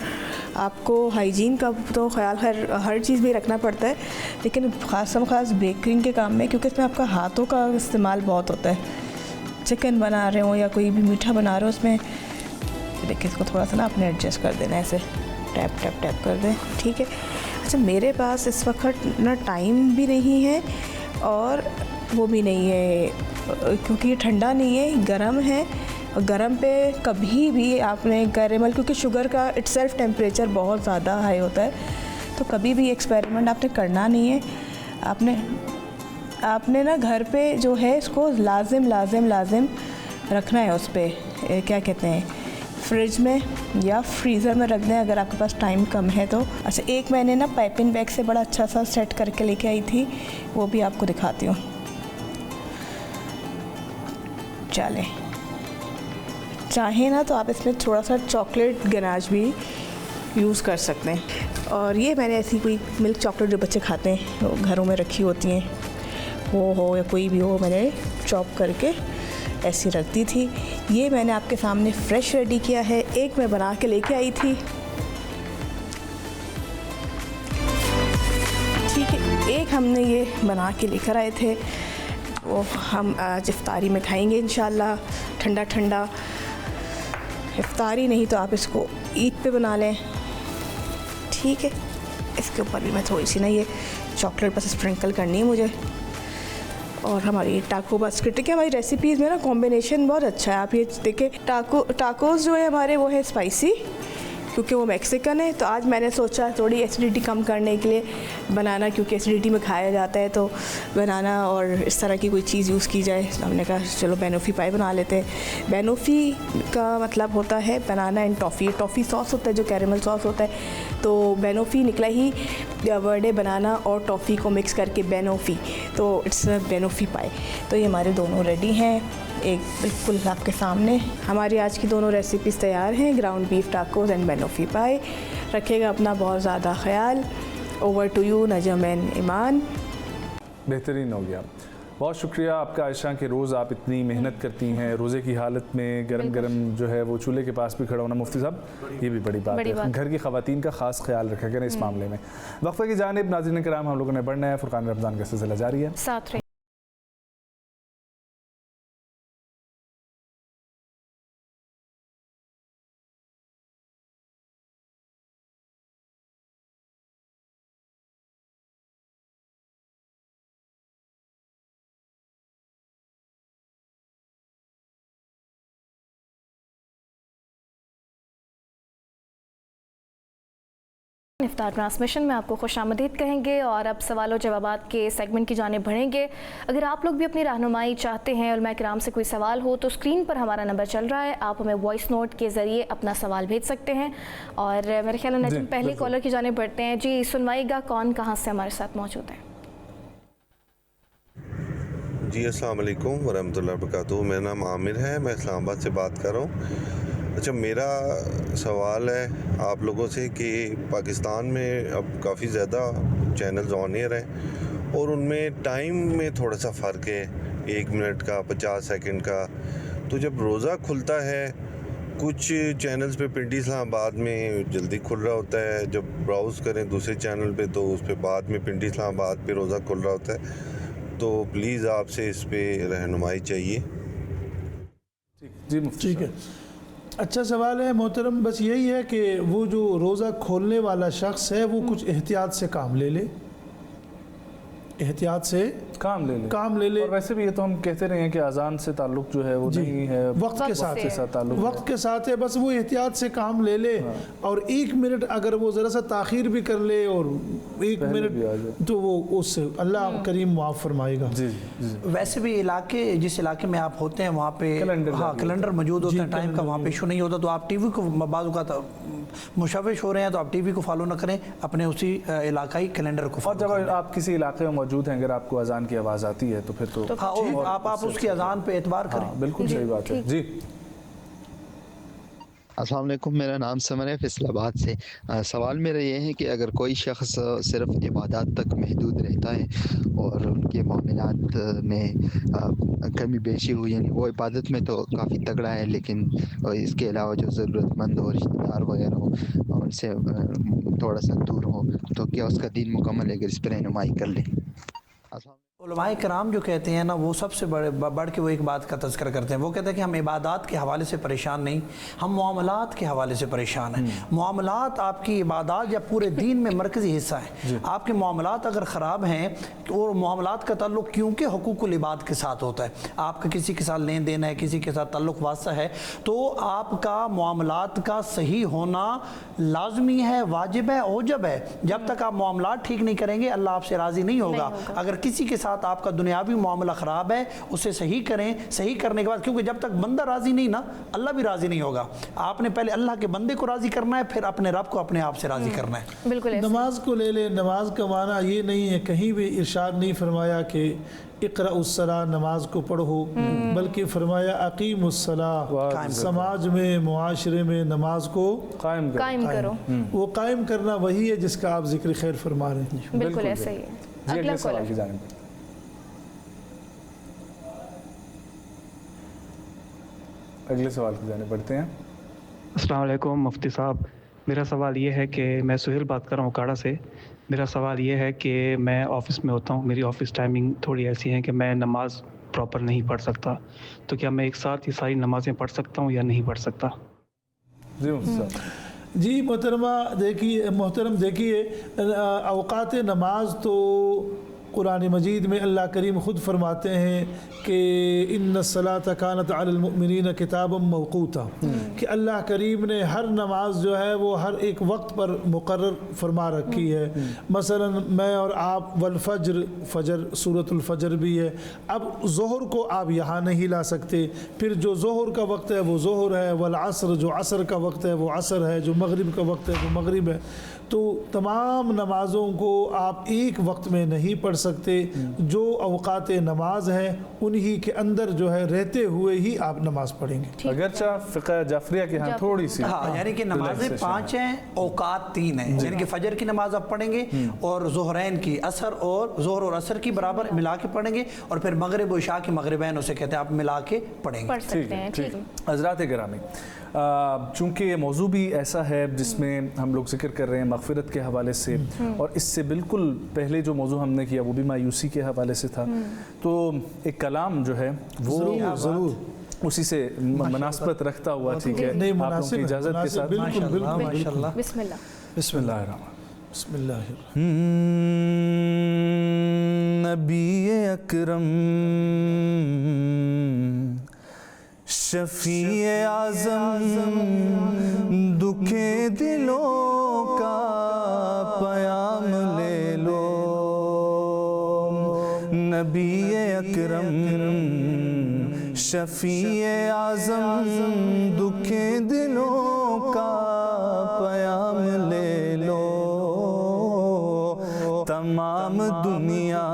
आपको हाइजीन का तो ख्याल हर चीज़ में रखना पड़ता है, लेकिन ख़ास बेकरिंग के काम में क्योंकि इसमें आपका हाथों का इस्तेमाल बहुत होता है। चिकन बना रहे हो या कोई भी मीठा बना रहे हो, उसमें देखिए इसको थोड़ा सा ना आपने एडजस्ट कर देना, ऐसे टैप टैप टैप कर दें। ठीक है, अच्छा मेरे पास इस वक्त ना टाइम भी नहीं है और वो भी नहीं है क्योंकि ये ठंडा नहीं है, गर्म है, और गर्म पे कभी भी आपने कैरेमल, क्योंकि शुगर का इटसेल्फ टेम्परेचर बहुत ज़्यादा हाई होता है, तो कभी भी एक्सपेरिमेंट आपने करना नहीं है। आपने ना घर पे जो है इसको लाजिम रखना है, उस पर क्या कहते हैं, फ्रिज में या फ्रीज़र में रख दें अगर आपके पास टाइम कम है तो। अच्छा, एक मैंने ना पाइपिंग बैग से बड़ा अच्छा सा सेट करके लेके आई थी, वो भी आपको दिखाती हूँ। चलें, चाहे ना तो आप इसमें थोड़ा सा चॉकलेट गनाश भी यूज़ कर सकते हैं। और ये मैंने ऐसी कोई मिल्क चॉकलेट जो बच्चे खाते हैं वो घरों में रखी होती हैं, वो हो या कोई भी हो, मैंने चॉप करके ऐसी रख दी थी। ये मैंने आपके सामने फ्रेश रेडी किया है, एक मैं बना के लेके आई थी। ठीक है, एक हमने ये बना के लेकर आए थे, वो हम आज इफ्तारी में खाएंगे इंशाल्लाह, ठंडा ठंडा। इफ्तारी नहीं तो आप इसको ईद पे बना लें। ठीक है, इसके ऊपर भी मैं थोड़ी सी ना ये चॉकलेट बस स्प्रिंकल करनी है मुझे। और हमारी टाको बास्केट के हमारी रेसिपीज़ में ना कॉम्बिनेशन बहुत अच्छा है। आप ये देखिए, टाकोस जो है हमारे वो है स्पाइसी क्योंकि वो मैक्सिकन है, तो आज मैंने सोचा थोड़ी एसिडिटी कम करने के लिए बनाना, क्योंकि एसिडिटी में खाया जाता है, तो बनाना और इस तरह की कोई चीज़ यूज़ की जाए। तो हमने कहा चलो बैनोफ़ी पाई बना लेते हैं। बैनोफ़ी का मतलब होता है बनाना एंड टॉफ़ी। टॉफ़ी सॉस होता है जो कैरेमल सॉस होता है, तो बैनोफ़ी निकला ही वर्ड है बनाना और टॉफ़ी को मिक्स करके बैनोफ़ी, तो इट्स बैनोफ़ी पाई। तो ये हमारे दोनों रेडी हैं, एक बिल्कुल आपके सामने। हमारी आज की दोनों रेसिपीज़ तैयार हैं, ground beef tacos and banoffee pie. रखिएगा अपना बहुत ज़्यादा ख्याल। Over to you Najam and Iman. बेहतरीन हो गया, बहुत शुक्रिया आपका आयशा कि रोज़ आप इतनी मेहनत करती हैं, रोज़े की हालत में गरम गरम जो है वो चूल्हे के पास भी खड़ा होना। मुफ्ती साहब, ये भी बड़ी बात है, घर की ख़वातीन का ख़ास ख्याल रखा करें इस मामले में। वक्फे की जानिब नाज़रीन किराम, हम लोगों ने बढ़ना है, फुरकान रमज़ान का सिलसिला जारी है, साथ रहिए। इफ्तार ट्रांसमिशन में आपको खुशामदीद कहेंगे और अब सवाल और जवाबात के सेगमेंट की जानिब बढ़ेंगे। अगर आप लोग भी अपनी रहनुमाई चाहते हैं और किराम से कोई सवाल हो तो स्क्रीन पर हमारा नंबर चल रहा है, आप हमें वॉइस नोट के ज़रिए अपना सवाल भेज सकते हैं। और मेरे ख्याल में नजम पहले कॉलर की जानिब बढ़ते हैं। जी सुनवाइएगा, कौन कहाँ से हमारे साथ मौजूद है? जी अस्सलाम वालेकुम वरहमतुल्लाहि वबरकातुहू। मेरा नाम आमिर है, मैं इस्लामाबाद से बात कर रहा हूँ। अच्छा, मेरा सवाल है आप लोगों से कि पाकिस्तान में अब काफ़ी ज़्यादा चैनल्स ऑन एयर हैं और उनमें टाइम में थोड़ा सा फ़र्क है, 1 मिनट का, 50 सेकंड का। तो जब रोज़ा खुलता है कुछ चैनल्स पे पिंडी इस्लामाबाद में जल्दी खुल रहा होता है, जब ब्राउज़ करें दूसरे चैनल पे तो उस पर बाद में पिंडी इस्लामाबाद पे रोज़ा खुल रहा होता है। तो प्लीज़ आपसे इस पे रहनुमाई चाहिए। जी मुफ्ती ठीक है, अच्छा सवाल है मोहतरम। बस यही है कि वो जो रोज़ा खोलने वाला शख्स है वो कुछ एहतियात से काम ले ले, एहतियात से काम ले ले। और वैसे भी ये तो हम कहते रहे हैं कि अजान से ताल्लुक जो है वो नहीं है, वक्त के साथ ताल्लुक वक्त के साथ है। बस वो एहतियात से काम ले ले और 1 मिनट अगर वो ज़रा सा ताख़ीर भी कर ले और 1 मिनट तो वो उससे अल्लाह करीम माफ़ फरमाएगा। जी। वैसे भी इलाके, जिस इलाके में आप होते हैं वहाँ पे कैलेंडर मौजूद होता है, टाइम का वहाँ पे इशू नहीं होता। तो आप टीवी को बाज़ का मुशविश हो रहे हैं तो आप टीवी को फॉलो न करें, अपने उसी इलाकाई कैलेंडर को फॉलो और जब आप किसी इलाके में मौजूद हैं अगर आपको अजान की आवाज़ आती है तो फिर तो आप उसकी अजान पे एतबार करें। बिल्कुल सही बात है। जी अस्सलाम वालेकुम, मेरा नाम समर है फैसलाबाद से। सवाल मेरा ये है कि अगर कोई शख्स सिर्फ इबादत तक महदूद रहता है और उनके मामलात में कमी बेशी हुई, यानी वो इबादत में तो काफ़ी तगड़ा है लेकिन इसके अलावा जो ज़रूरतमंद हो, रिश्तेदार वगैरह हो, उनसे थोड़ा सा दूर हो, तो क्या उसका दीन मुकम्मल है अगर इस पर रहनुमाई कर ले? उलमाए कराम जो कहते हैं ना, वो सबसे बढ़ के वो एक बात का तज़किरा करते हैं। वो कहते हैं कि हम इबादत के हवाले से परेशान नहीं, हम मामलात के हवाले से परेशान हैं। मामलात आपकी इबादत या पूरे दीन में मरकज़ी हिस्सा है। आपके मामलात अगर ख़राब हैं तो मामलात का ताल्लुक़ क्योंकि हुकूकुल इबाद के साथ होता है, आपका किसी के साथ लेन देन है, किसी के साथ ताल्लुक़ वास्ता है, तो आपका मामलात का सही होना लाजमी है, वाजिब है, औजब है। जब तक आप मामलात ठीक नहीं करेंगे अल्लाह आपसे राज़ी नहीं होगा। अगर किसी के साथ आपका दुनियावी मामला ख़राब है उसे सही करें, सही करने के बाद, क्योंकि जब तक बंदा राज़ी नहीं ना अल्लाह भी राज़ी नहीं होगा। आपने पहले अल्लाह के बंदे को राज़ी करना है, फिर अपने रब को अपने आप से राज़ी करना है। बिल्कुल। नमाज को ले ले, नमाज का माना ये नहीं है, कहीं भी इरशाद नहीं फरमाया कि इक़राउस्सलाह नमाज को पढ़ो, बल्कि फरमाया अक़ीमुस्सलाह, समाज में मुआशरे में नमाज को कायम करो। वो कायम करना वही है जिसका आप जिक्र खैर फरमा रहे हैं। बिल्कुल ऐसा ही है। अगला सवाल की जानिब। अगले सवाल की जानिब बढ़ते हैं। अस्सलाम वालेकुम मुफ्ती साहब, मेरा सवाल ये है कि मैं सुहेल बात कर रहा हूँ काड़ा से। मेरा सवाल ये है कि मैं ऑफ़िस में होता हूँ, मेरी ऑफ़िस टाइमिंग थोड़ी ऐसी है कि मैं नमाज प्रॉपर नहीं पढ़ सकता, तो क्या मैं एक साथ ही सारी नमाज़ें पढ़ सकता हूँ या नहीं पढ़ सकता? जी मोहतरम देखिए, औक़ात नमाज तो कुरान मजीद में अल्लाह करीम ख़ुद फरमाते हैं कि इन्नस्सलात कानत अलल मुमिनीन किताबम मौक़ूता, कि अल्लाह करीम ने हर नमाज जो है वो हर एक वक्त पर मुकर्रर फरमा रखी है। मसलन मैं और आप फजर सूरतुल फजर भी है। अब ज़ोहर को आप यहाँ नहीं ला सकते, फिर जो ज़ोहर का वक्त है वो ज़ोहर है, वल असर जो असर का वक्त है वो असर है, जो मगरिब का वक्त है वो मगरिब है। तो तमाम नमाज़ों को आप एक वक्त में नहीं पढ़ सकते। जो औक़ात नमाज हैं उन्हीं के अंदर जो है रहते हुए ही आप नमाज पढ़ेंगे। अगरचा फ़िक़ह जाफ़रिया के यहाँ थोड़ी सी यानी कि नमाजें 5 हैं, औक़ात 3 हैं। यानी कि फजर की नमाज आप पढ़ेंगे और ज़ोहरैन की, असर और ज़ोहर और असर की बराबर मिला के पढ़ेंगे, और फिर मगरिब और इशा की मगरिबैन उसे कहते हैं, आप मिला के पढ़ेंगे। ठीक। हज़रात गिरामी, चूँकि ये मौजू भी ऐसा है जिसमें हम लोग जिक्र कर रहे हैं मग़फ़िरत के हवाले से, और इससे बिल्कुल पहले जो मौजू हमने किया वो भी मायूसी के हवाले से था, तो एक कलाम जो है वो ज़रूर उसी से मुनासबत रखता हुआ, ठीक है, आप लोगों की इजाज़त के साथ। माशाअल्लाह। बिस्मिल्लाह। नबी अकरम शफ़ीए आज़म दुखे दिलों का نبی اکرم شفیع اعظم دکھیں دلوں کا پیام لے لو تمام دنیا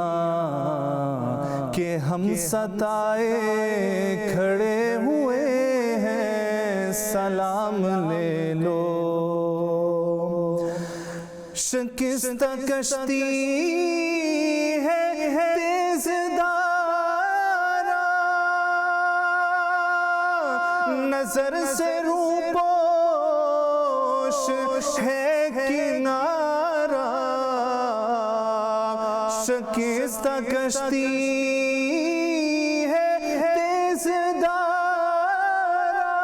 کہ ہم ستائے کھڑے ہوئے ہیں سلام لے لو شکستہ کشتی ہے تیز دارا نظر سے روپوش ہے کنارہ شکستہ کشتی ہے تیز دارا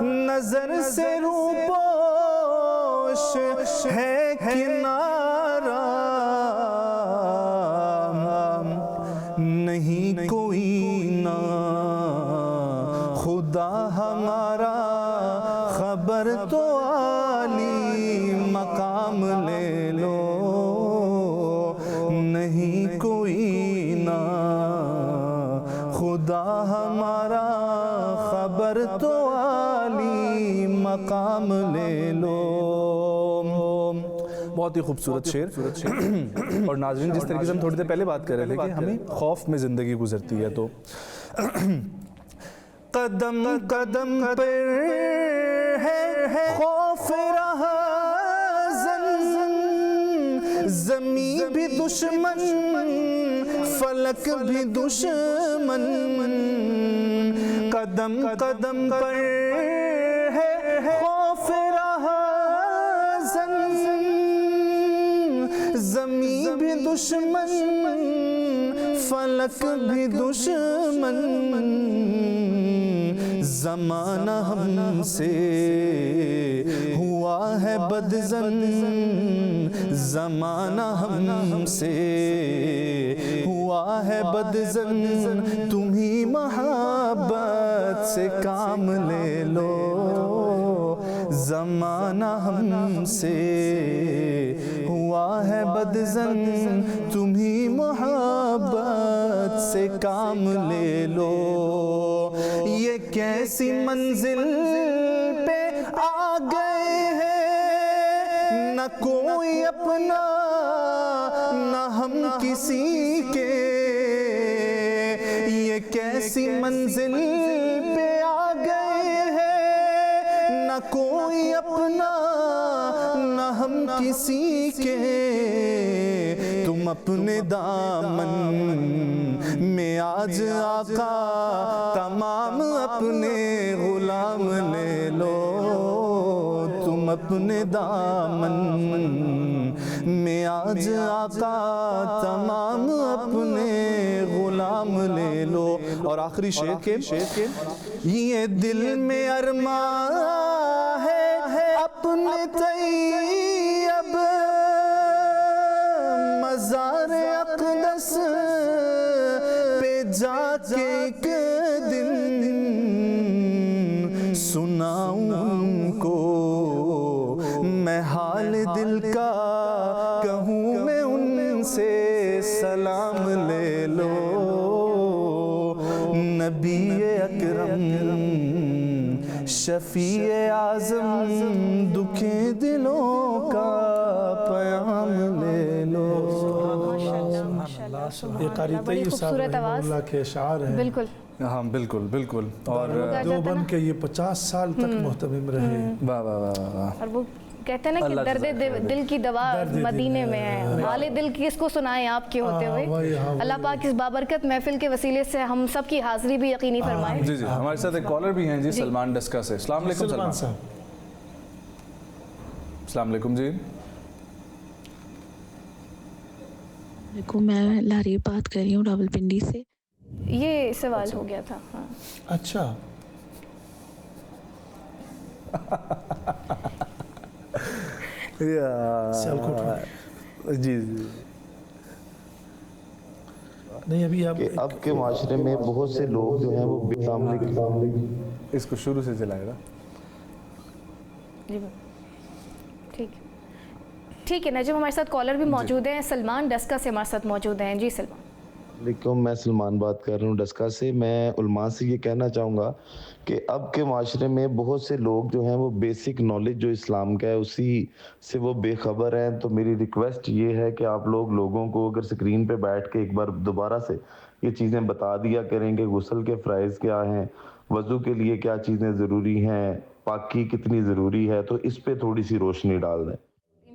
نظر سے روپوش ہے کنارہ نہیں کوئی نہ خدا ہمارا خبر تو عالی مقام لے لو نہیں کوئی نہ خدا ہمارا خبر تو عالی مقام لے لو. بہت ہی خوبصورت شعر. اور ناظرین جس طریقے سے ہم تھوڑی دیر پہلے بات کر رہے تھے کہ ہمیں خوف میں زندگی گزرتی ہے تو قدم قدم پر ہے خوف رہا زمین بھی دشمن فلک بھی دشمن قدم قدم پر ہے خوف رہا زمین بھی دشمن فلک بھی دشمن زمانہ ہم سے ہوا ہے بدظن زمانہ ہم سے ہوا ہے بدظن تمہیں محبت سے کام لے لو زمانہ ہم سے ہوا ہے بدظن تمہیں محبت سے کام لے لو یہ کیسی منزل پہ آ گئے ہیں نہ کوئی اپنا نہ ہم کسی کے یہ کیسی منزل پہ آ گئے ہیں نہ کوئی اپنا نہ ہم کسی کے تم اپنے دامن میں آج آقا تمام اپنے غلام لے لو تم اپنے دامن میں آج آقا تمام اپنے غلام لے لو. اور آخری شعر کے یہ دل میں ارمان ہے اپنے طیب مزار اقدس پہ جا کے ایک دن سناؤں کو میں حال دل کا کہوں میں ان سے سلام لے لو نبی اکرم شفیع اعظم دکھیں دلوں کا پیام لے لو. یہ قاری طیب صاحب رحمہ اللہ کے اشعار ہیں. بالکل ہاں بالکل بالکل. اور دیوبند کے یہ 50 سال تک محتمم رہے. واہ واہ واہ واہ. اور وہ کہتے ہیں نا کہ درد دل کی دوا مدینے میں ہے. حال دل کس کو سنائیں آپ کے ہوتے ہوئے. اللہ پاک اس بابرکت محفل کے وسیلے سے ہم سب کی حاضری بھی یقینی فرمائے. جی جی ہمارے ساتھ ایک کالر بھی ہیں جی سلمان ڈسکا سے. السلام علیکم سلمان صاحب. السلام علیکم جی. میں لاری بات کر رہی ہوں راول پنڈی سے. یہ سوال ہو گیا تھا. اچھا جی جی. نہیں ابھی اب کے معاشرے میں بہت سے لوگ جو ہیں وہ اس کو شروع سے چلائے گا. جی ٹھیک ठीक है नजम, हमारे साथ कॉलर भी मौजूद हैं, सलमान डस्का से हमारे साथ मौजूद हैं। जी सलमान। वालेकुम, मैं सलमान बात कर रहा हूँ डस्का से। मैं उलमा से ये कहना चाहूँगा कि अब के माशरे में बहुत से लोग जो हैं वो बेसिक नॉलेज जो इस्लाम का है उसी से वो बेखबर हैं। तो मेरी रिक्वेस्ट ये है कि आप लोगों को अगर स्क्रीन पे बैठ के एक बार दोबारा से ये चीज़ें बता दिया करें कि गुस्ल के फ़राइज़ क्या हैं, वज़ू के लिए क्या चीज़ें ज़रूरी हैं, पाकी कितनी ज़रूरी है, तो इस पे थोड़ी सी रोशनी डाल दें।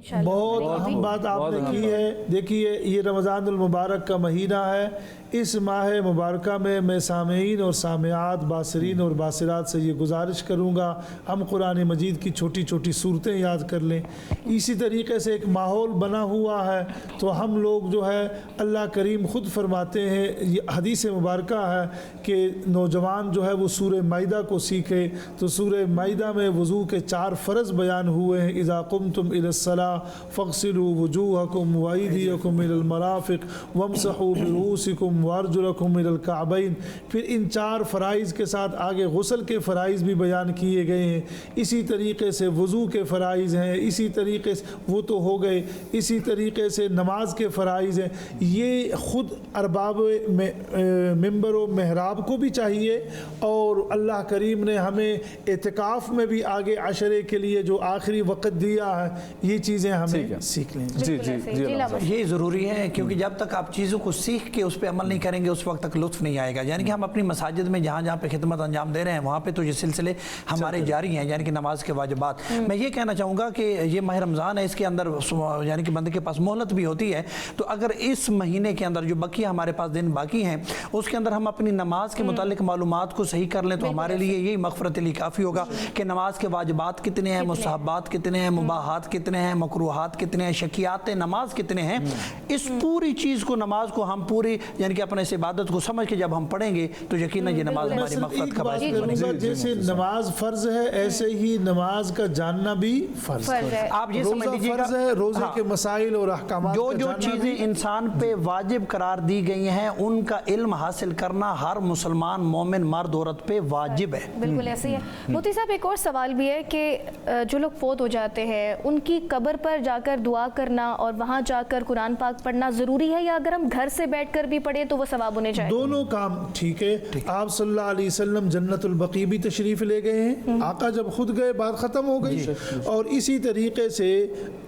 बहुत अहम बात आपने की है। देखिए ये रमज़ानुल मुबारक का महीना है। इस माह मुबारक में मैं सामीन और सामियात, बासरीन और बासरात से ये गुजारिश करूँगा हम कुरान मजीद की छोटी छोटी सूरतें याद कर लें। इसी तरीके से एक माहौल बना हुआ है तो हम लोग जो है अल्लाह करीम ख़ुद फरमाते हैं, ये हदीस मुबारक है कि नौजवान जो है वो सूरह माइदा को सीखे। तो सूरह माइदा में वज़ू के 4 फ़र्ज़ बयान हुए हैं। इज़ा कुमतुम इलस्सला फ़ग़सिलू वजूहकुम व अयदियकुम इलल मराफ़िक़ वमसहू बिरुऊसिकुम वारजुलकुम इलल काबैन। फिर इन 4 फ़राइज़ के साथ आगे गुस्ल के फ़राइज़ भी बयान किए गए हैं। इसी तरीके से वज़ू के फ़राइज़ हैं, इसी तरीके से वो तो हो गए, इसी तरीके से नमाज के फ़राइज़ हैं। ये ख़ुद अरबाब मिंबर व महराब को भी चाहिए और अल्लाह करीम ने हमें एतिकाफ़ में भी आगे अशरे के लिए जो आखिरी वक़्त दिया है ये चीज़ें हमें सीख लें। जी जी जी, ये ज़रूरी है क्योंकि जब तक आप चीज़ों को सीख के उस पर अमल नहीं करेंगे उस वक्त तक लुत्फ़ नहीं आएगा। यानी कि हम अपनी मसाजिद में जहाँ जहाँ पे खिदमत अंजाम दे रहे हैं वहाँ पे तो ये सिलसिले हमारे जारी हैं, यानी कि नमाज के वाजिबात। मैं ये कहना चाहूँगा कि ये माह रमज़ान है, इसके अंदर यानी कि बंदे के पास मोहलत भी होती है। तो अगर इस महीने के अंदर जो बाकी हमारे पास दिन बाकी हैं उसके अंदर हम अपनी नमाज के मुतालिक मालूमात को सही कर लें तो हमारे लिए यही मग़फ़िरत लिए काफ़ी होगा कि नमाज के वाजिबात कितने हैं, मुस्तहब्बात कितने हैं, मुबाहात कितने हैं, मकरूहात कितने हैं, शकियात नमाज कितने हैं। इस पूरी चीज़ को नमाज को हम पूरी यानी कि अपने इस इबादत को समझ के जब हम पढ़ेंगे तो यकीनन ये नमाज हमारी मग़फ़िरत का बाइस बनेगी। जैसे नमाज फ़र्ज़ है ऐसे ही नमाज का जानना भी फ़र्ज़ है। आप ये समझ लीजिएगा रोज़े के मसाइल और अहकामात जो चीज़ें इंसान पे वाजिब करार दी गई हैं उनका इल्म हासिल करना हर मुसलमान मोमिन मर्द औरत पे वाजिब है। बिल्कुल ऐसे ही है। मुफ्ती साहब एक और सवाल भी है कि जो लोग फोत हो जाते हैं उनकी कब्र पर जाकर दुआ करना और वहाँ जाकर कुरान पाक पढ़ना ज़रूरी है या अगर हम घर से बैठकर भी पढ़े तो वो सवाब होने चाहिए? दोनों काम ठीक है। आप सल्लल्लाहु अलैहि वसल्लम जन्नतुल बकी भी तशरीफ़ ले गए हैं। आका जब खुद गए बात ख़त्म हो गई। और इसी तरीके से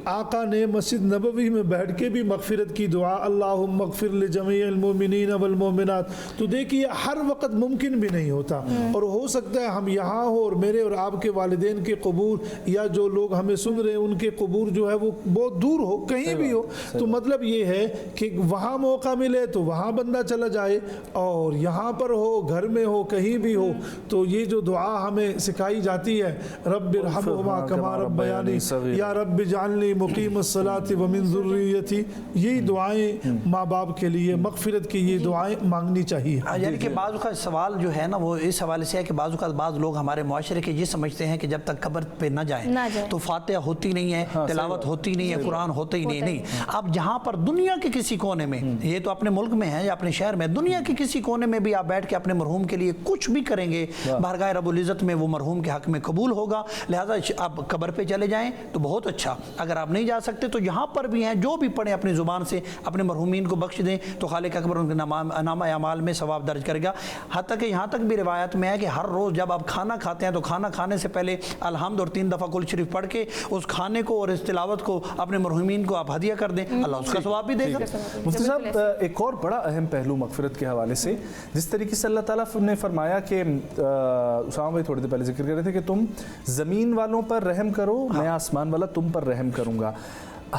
आका ने मस्जिद नबवी में बैठ के भी मग़फ़िरत की दुआ, अल्लाहुम्मा मग़फ़िर लि जमीइल मुमिनीन वल मुमिनात। तो देखिए हर वक्त मुमकिन भी नहीं होता और हो सकता है हम यहाँ हो और मेरे और आपके वालिदैन के कबूर या जो लोग हमें सुन रहे हैं उनके कबूर जो है वो बहुत दूर हो, कहीं भी हो। तो मतलब ये है कि वहाँ मौका मिले तो वहाँ बंदा चला जाए और यहाँ पर हो, घर में हो, कहीं भी हो। तो ये जो दुआ हमें सिखाई जाती है, रब्बिरहमहुमा कमा रब्बयानी, या रब्बि जअलनी मुकीमस्सलाति व मिन ज़ुर्रियती, यही दुआएं माँ बाप के लिए मग़फ़िरत की ये दुआएं मांगनी चाहिए। यानी कि बाज़ का सवाल जो है ना वो इस हवाले से है कि बाज़ लोग हमारे मुआशरे के ये समझते हैं कि जब तक कब्र पे न जाए तो फातिहा होती नहीं है, तिलावत होती नहीं है, कुरान होता ही नहीं। अब जहाँ पर दुनिया के किसी कोने में, ये तो अपने मुल्क में है या अपने शहर में, दुनिया के किसी कोने में भी आप बैठ के अपने मरहूम के लिए कुछ भी करेंगे बारगाह रब्बुल इज़्ज़त में वो मरहूम के हक़ में कबूल होगा। लिहाजा आप कब्र पे चले जाएं तो बहुत अच्छा। अगर आप नहीं जा सकते तो यहाँ पर भी हैं जो भी पढ़ें अपनी ज़ुबान से अपने मरहूमीन को बख्श दें तो खालिक अकबर उनके नामा अमाल में सवाब दर्ज करेगा। हत्ता कि यहाँ तक भी रिवायत में है कि हर रोज़ जब आप खाना खाते हैं तो खाना खाने से पहले अलहम्द और 3 दफ़ा कुल शरीफ पढ़ के उस खाने को और इस तिलावत को अपने मरहूमीन को आप हदिया कर दें, अल्लाह उसका सवाब भी देगा। मुफ्ती साहब एक और बड़ा अहम पहलू मग़फ़िरत के हवाले से, जिस तरीके से अल्लाह ताला ने फरमाया कि उसामा भाई थोड़ी देर पहले जिक्र कर रहे थे कि तुम ज़मीन वालों पर रहम करो, मैं आसमान वाला तुम पर रहम करूँगा।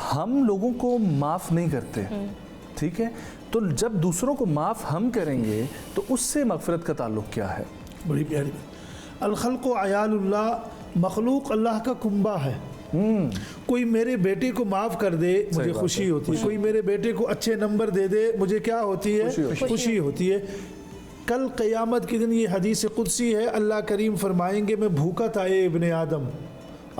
हम लोगों को माफ़ नहीं करते, ठीक है, तो जब दूसरों को माफ़ हम करेंगे तो उससे मग़फ़िरत का ताल्लुक़ क्या है? बड़ी प्यारी बात। अल खल्क़ु अयालुल्लाह, मखलूक अल्लाह का कुंबा है। कोई मेरे बेटे को माफ़ कर दे मुझे खुशी होती है, कोई मेरे बेटे को अच्छे नंबर दे दे मुझे क्या होती है? खुशी होती है। कल क़यामत के दिन ये हदीस कुदसी है, अल्लाह करीम फरमाएंगे मैं भूखा था ए इब्ने आदम,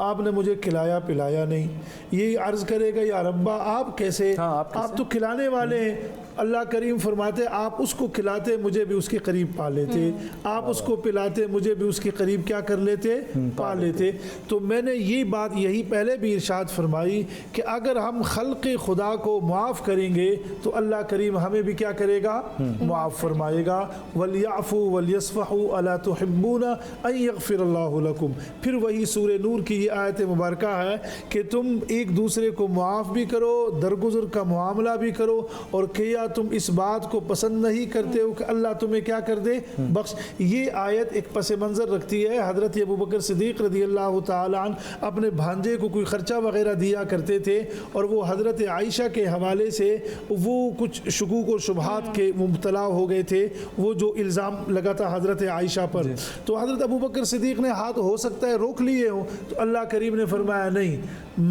आपने मुझे खिलाया पिलाया नहीं। ये अर्ज़ करेगा या रब्बा आप कैसे, आप तो खिलाने वाले हैं, अल्लाह करीम फरमाते आप उसको खिलाते मुझे भी उसके करीब पा लेते, आप उसको पिलाते मुझे भी उसके करीब क्या कर लेते, पा लेते। तो मैंने ये बात यही पहले भी इरशाद फरमाई कि अगर हम खल्क़ खुदा को मुआफ़ करेंगे तो अल्लाह करीम हमें भी क्या करेगा, मुआफ़ फरमाएगा। वलियाफ़ू वलियस्फ़हू अला तुहिब्बूना अन यग़फ़िरल्लाहु लकुम। फिर वही सूरह नूर की ये आयत मुबारका है कि तुम एक दूसरे को मुआफ़ भी करो, दरगुज़र का मामला भी करो, और क्या तुम इस बात को पसंद नहीं करते हो कि अल्लाह तुम्हें क्या कर दे, बख्श। ये आयत एक पस मंज़र रखती है हज़रत अबू बकर सिद्दीक़ रज़ियल्लाहु ताला अन्हु अपने भांजे को कोई ख़र्चा वग़ैरह दिया करते थे, और वो हज़रत आयशा के हवाले से वो कुछ शुकूक और शुबहात के मुब्तला हो गए थे, वो जो इल्ज़ाम लगा था हज़रत आयशा पर। तो हज़रत अबू बकर सिद्दीक़ ने हाथ हो सकता है रोक लिए हो, तो अल्लाह करीम ने फरमाया नहीं,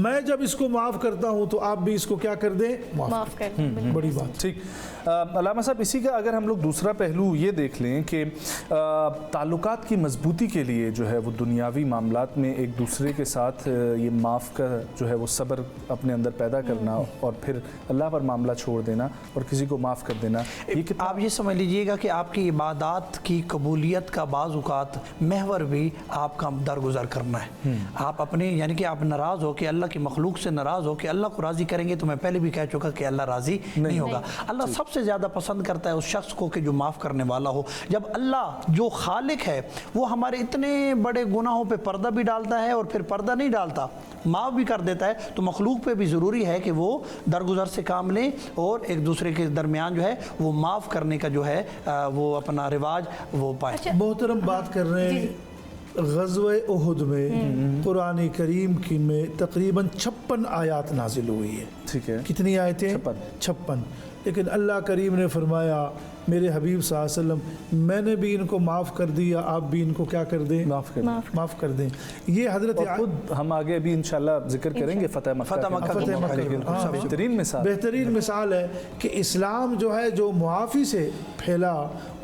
मैं जब इसको माफ़ करता हूँ तो आप भी इसको क्या कर दें, माफ़ कर दें। बड़ी बात। ठीक। अल्लामा साहब, इसी का अगर हम लोग दूसरा पहलू ये देख लें कि ताल्लुकात की मजबूती के लिए जो है वो दुनियावी मामलात में एक दूसरे के साथ ये माफ़ का जो है वो सब्र अपने अंदर पैदा करना और फिर अल्लाह पर मामला छोड़ देना और किसी को माफ़ कर देना, ये आप ये समझ लीजिएगा कि आपकी इबादत की कबूलियत का बाज़-औक़ात महवर भी आपका दरगुज़र करना है। आप अपने यानी कि आप नाराज़ हो कि अल्लाह की मखलूक से नाराज़ हो कि अल्लाह को राज़ी करेंगे, तो मैं पहले भी कह चुका कि अल्लाह राज़ी नहीं होगा। अल्लाह सबसे ज़्यादा पसंद करता है उस शख्स को कि जो माफ़ करने वाला हो। जब अल्लाह जो खालिक है वो हमारे इतने बड़े गुनाहों पे पर्दा भी डालता है और फिर पर्दा नहीं डालता, माफ़ भी कर देता है, तो मखलूक पे भी ज़रूरी है कि वो दरगुज़र से काम लें और एक दूसरे के दरमियान जो है वो माफ़ करने का जो है वो अपना रिवाज वो पाए। मोहतरम बात कर रहे हैं ग़ज़वे उहुद में कुरान करीम की में तकरीबन 56 आयत नाजिल हुई है। ठीक है, कितनी आयतें? 56। लेकिन अल्लाह करीम ने फरमाया मेरे हबीब सल्लल्लाहु अलैहि वसल्लम मैंने भी इनको माफ़ कर दिया, आप भी इनको क्या कर दें, माफ़ कर दें। ये हज़रत खुद हम आगे अभी इंशाल्लाह जिक्र करेंगे फतह मक्का, बेहतरीन मिसाल है कि इस्लाम जो है जो मुआफ़ी से फैला,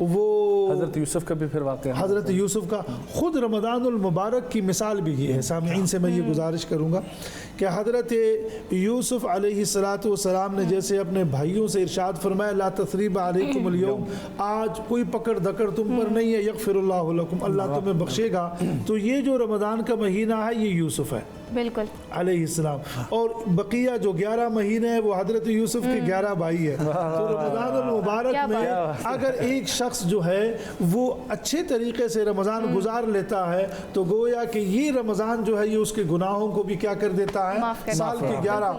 वो हज़रत यूसुफ का भी फिर वाक़या, हज़रत यूसुफ का खुद रमज़ानुल मुबारक की मिसाल भी ये है। सामईन से मैं ये गुजारिश करूँगा कि हज़रत यूसुफ अलैहिस्सलातु वस्सलाम ने जैसे अपने भाइयों से इरशाद फरमाया ला तसरीब अलैकुमुल यौम, आज कोई पकड़ दकड़ तुम पर नहीं है, यग़फ़िरुल्लाहु लकुम, अल्लाह तुम्हें बख्शेगा। तो ये जो रमज़ान का महीना है ये यूसुफ है बिल्कुल अलैहिस्सलाम, और बकिया जो 11 महीने हैं वो हज़रत यूसुफ के 11 भाई है। तो रमज़ानुल मुबारक में अगर एक शख्स जो है वो अच्छे तरीके से रमज़ान गुजार लेता है तो गोया कि ये रमज़ान जो है ये उसके गुनाहों को भी क्या कर देता है, साल के 11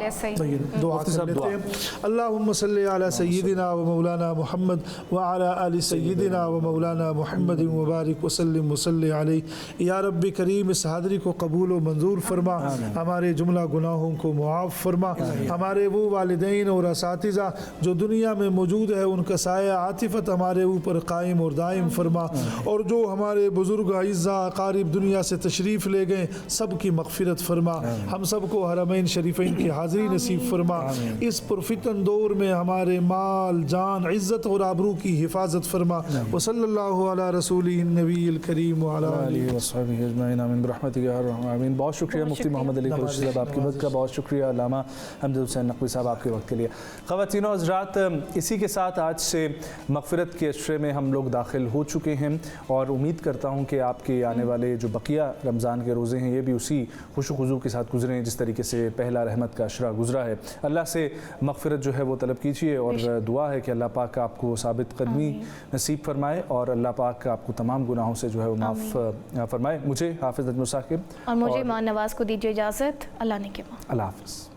दुआ कर लेते हैं। अल्लाहुम्मा सल्ली अला सय्यिदिना व मौलाना मुहम्मद व अला आलि सय्यिदिना व मौलाना मुहम्मद व बारिक व सल्लिम व सल्ली अलैहि। या रब्बी करीम इस हाज़री को कबूल व मंजूर फरमा, हमारे जुमला गुनाहों को मुआफ़ फरमा, हमारे वो वालिदैन और असातिज़ा जो दुनिया में मौजूद है उनका साया आतिफ़त हमारे ऊपर कायम और दायम फरमा, और जो हमारे बुज़ुर्ग अइज़्ज़ा अक़ारिब दुनिया से तशरीफ़ ले गए सब की मग़फ़िरत फरमा, हम सब को हरमैन शरीफ़ैन की हाज़िरी नसीब फरमा। इस पुरफ़ितन दौर में हमारे माल जान इज़्ज़त और आबरू की हिफाजत फरमा। व सल्लल्लाहु अला रसूलिहिन नबील करीम व अला आलिहि व अस्हाबिहि अजमईन आमीन बिरहमतिका या अर्हमर राहिमीन। बहुत शुक्रिया मुफ्ती मोहम्मद अली कुरैशी साहब आपकी वक्त का, बहुत शुक्रिया अल्लामा हमज़द हुसैन नक़वी साहब आपके वक्त के लिए। ख़वातीन और हज़रात, इसी के साथ आज से मग़फ़िरत के अशरे में हम लोग दाखिल हो चुके हैं और उम्मीद करता हूँ कि आपके आने वाले जो बकिया रमज़ान के रोज़े हैं ये भी उसी खुशू खुजू के साथ गुजरें जिस तरीके से पहला रहमत का अशरा गुजरा है। अल्लाह से मग़फ़िरत जो है वो तलब कीजिए और दुआ है कि अल्लाह पाक आपको साबित कदमी नसीब फरमाए और अल्लाह पाक आपको तमाम गुनाहों से जो है वो माफ़ फरमाए। मुझे हाफ़िज़ नजमुल साकिब और मुझे ईमान नवाज़ को दीजिए इजाज़त। अल्लाह ने के अल्लाह हाफ़िज़।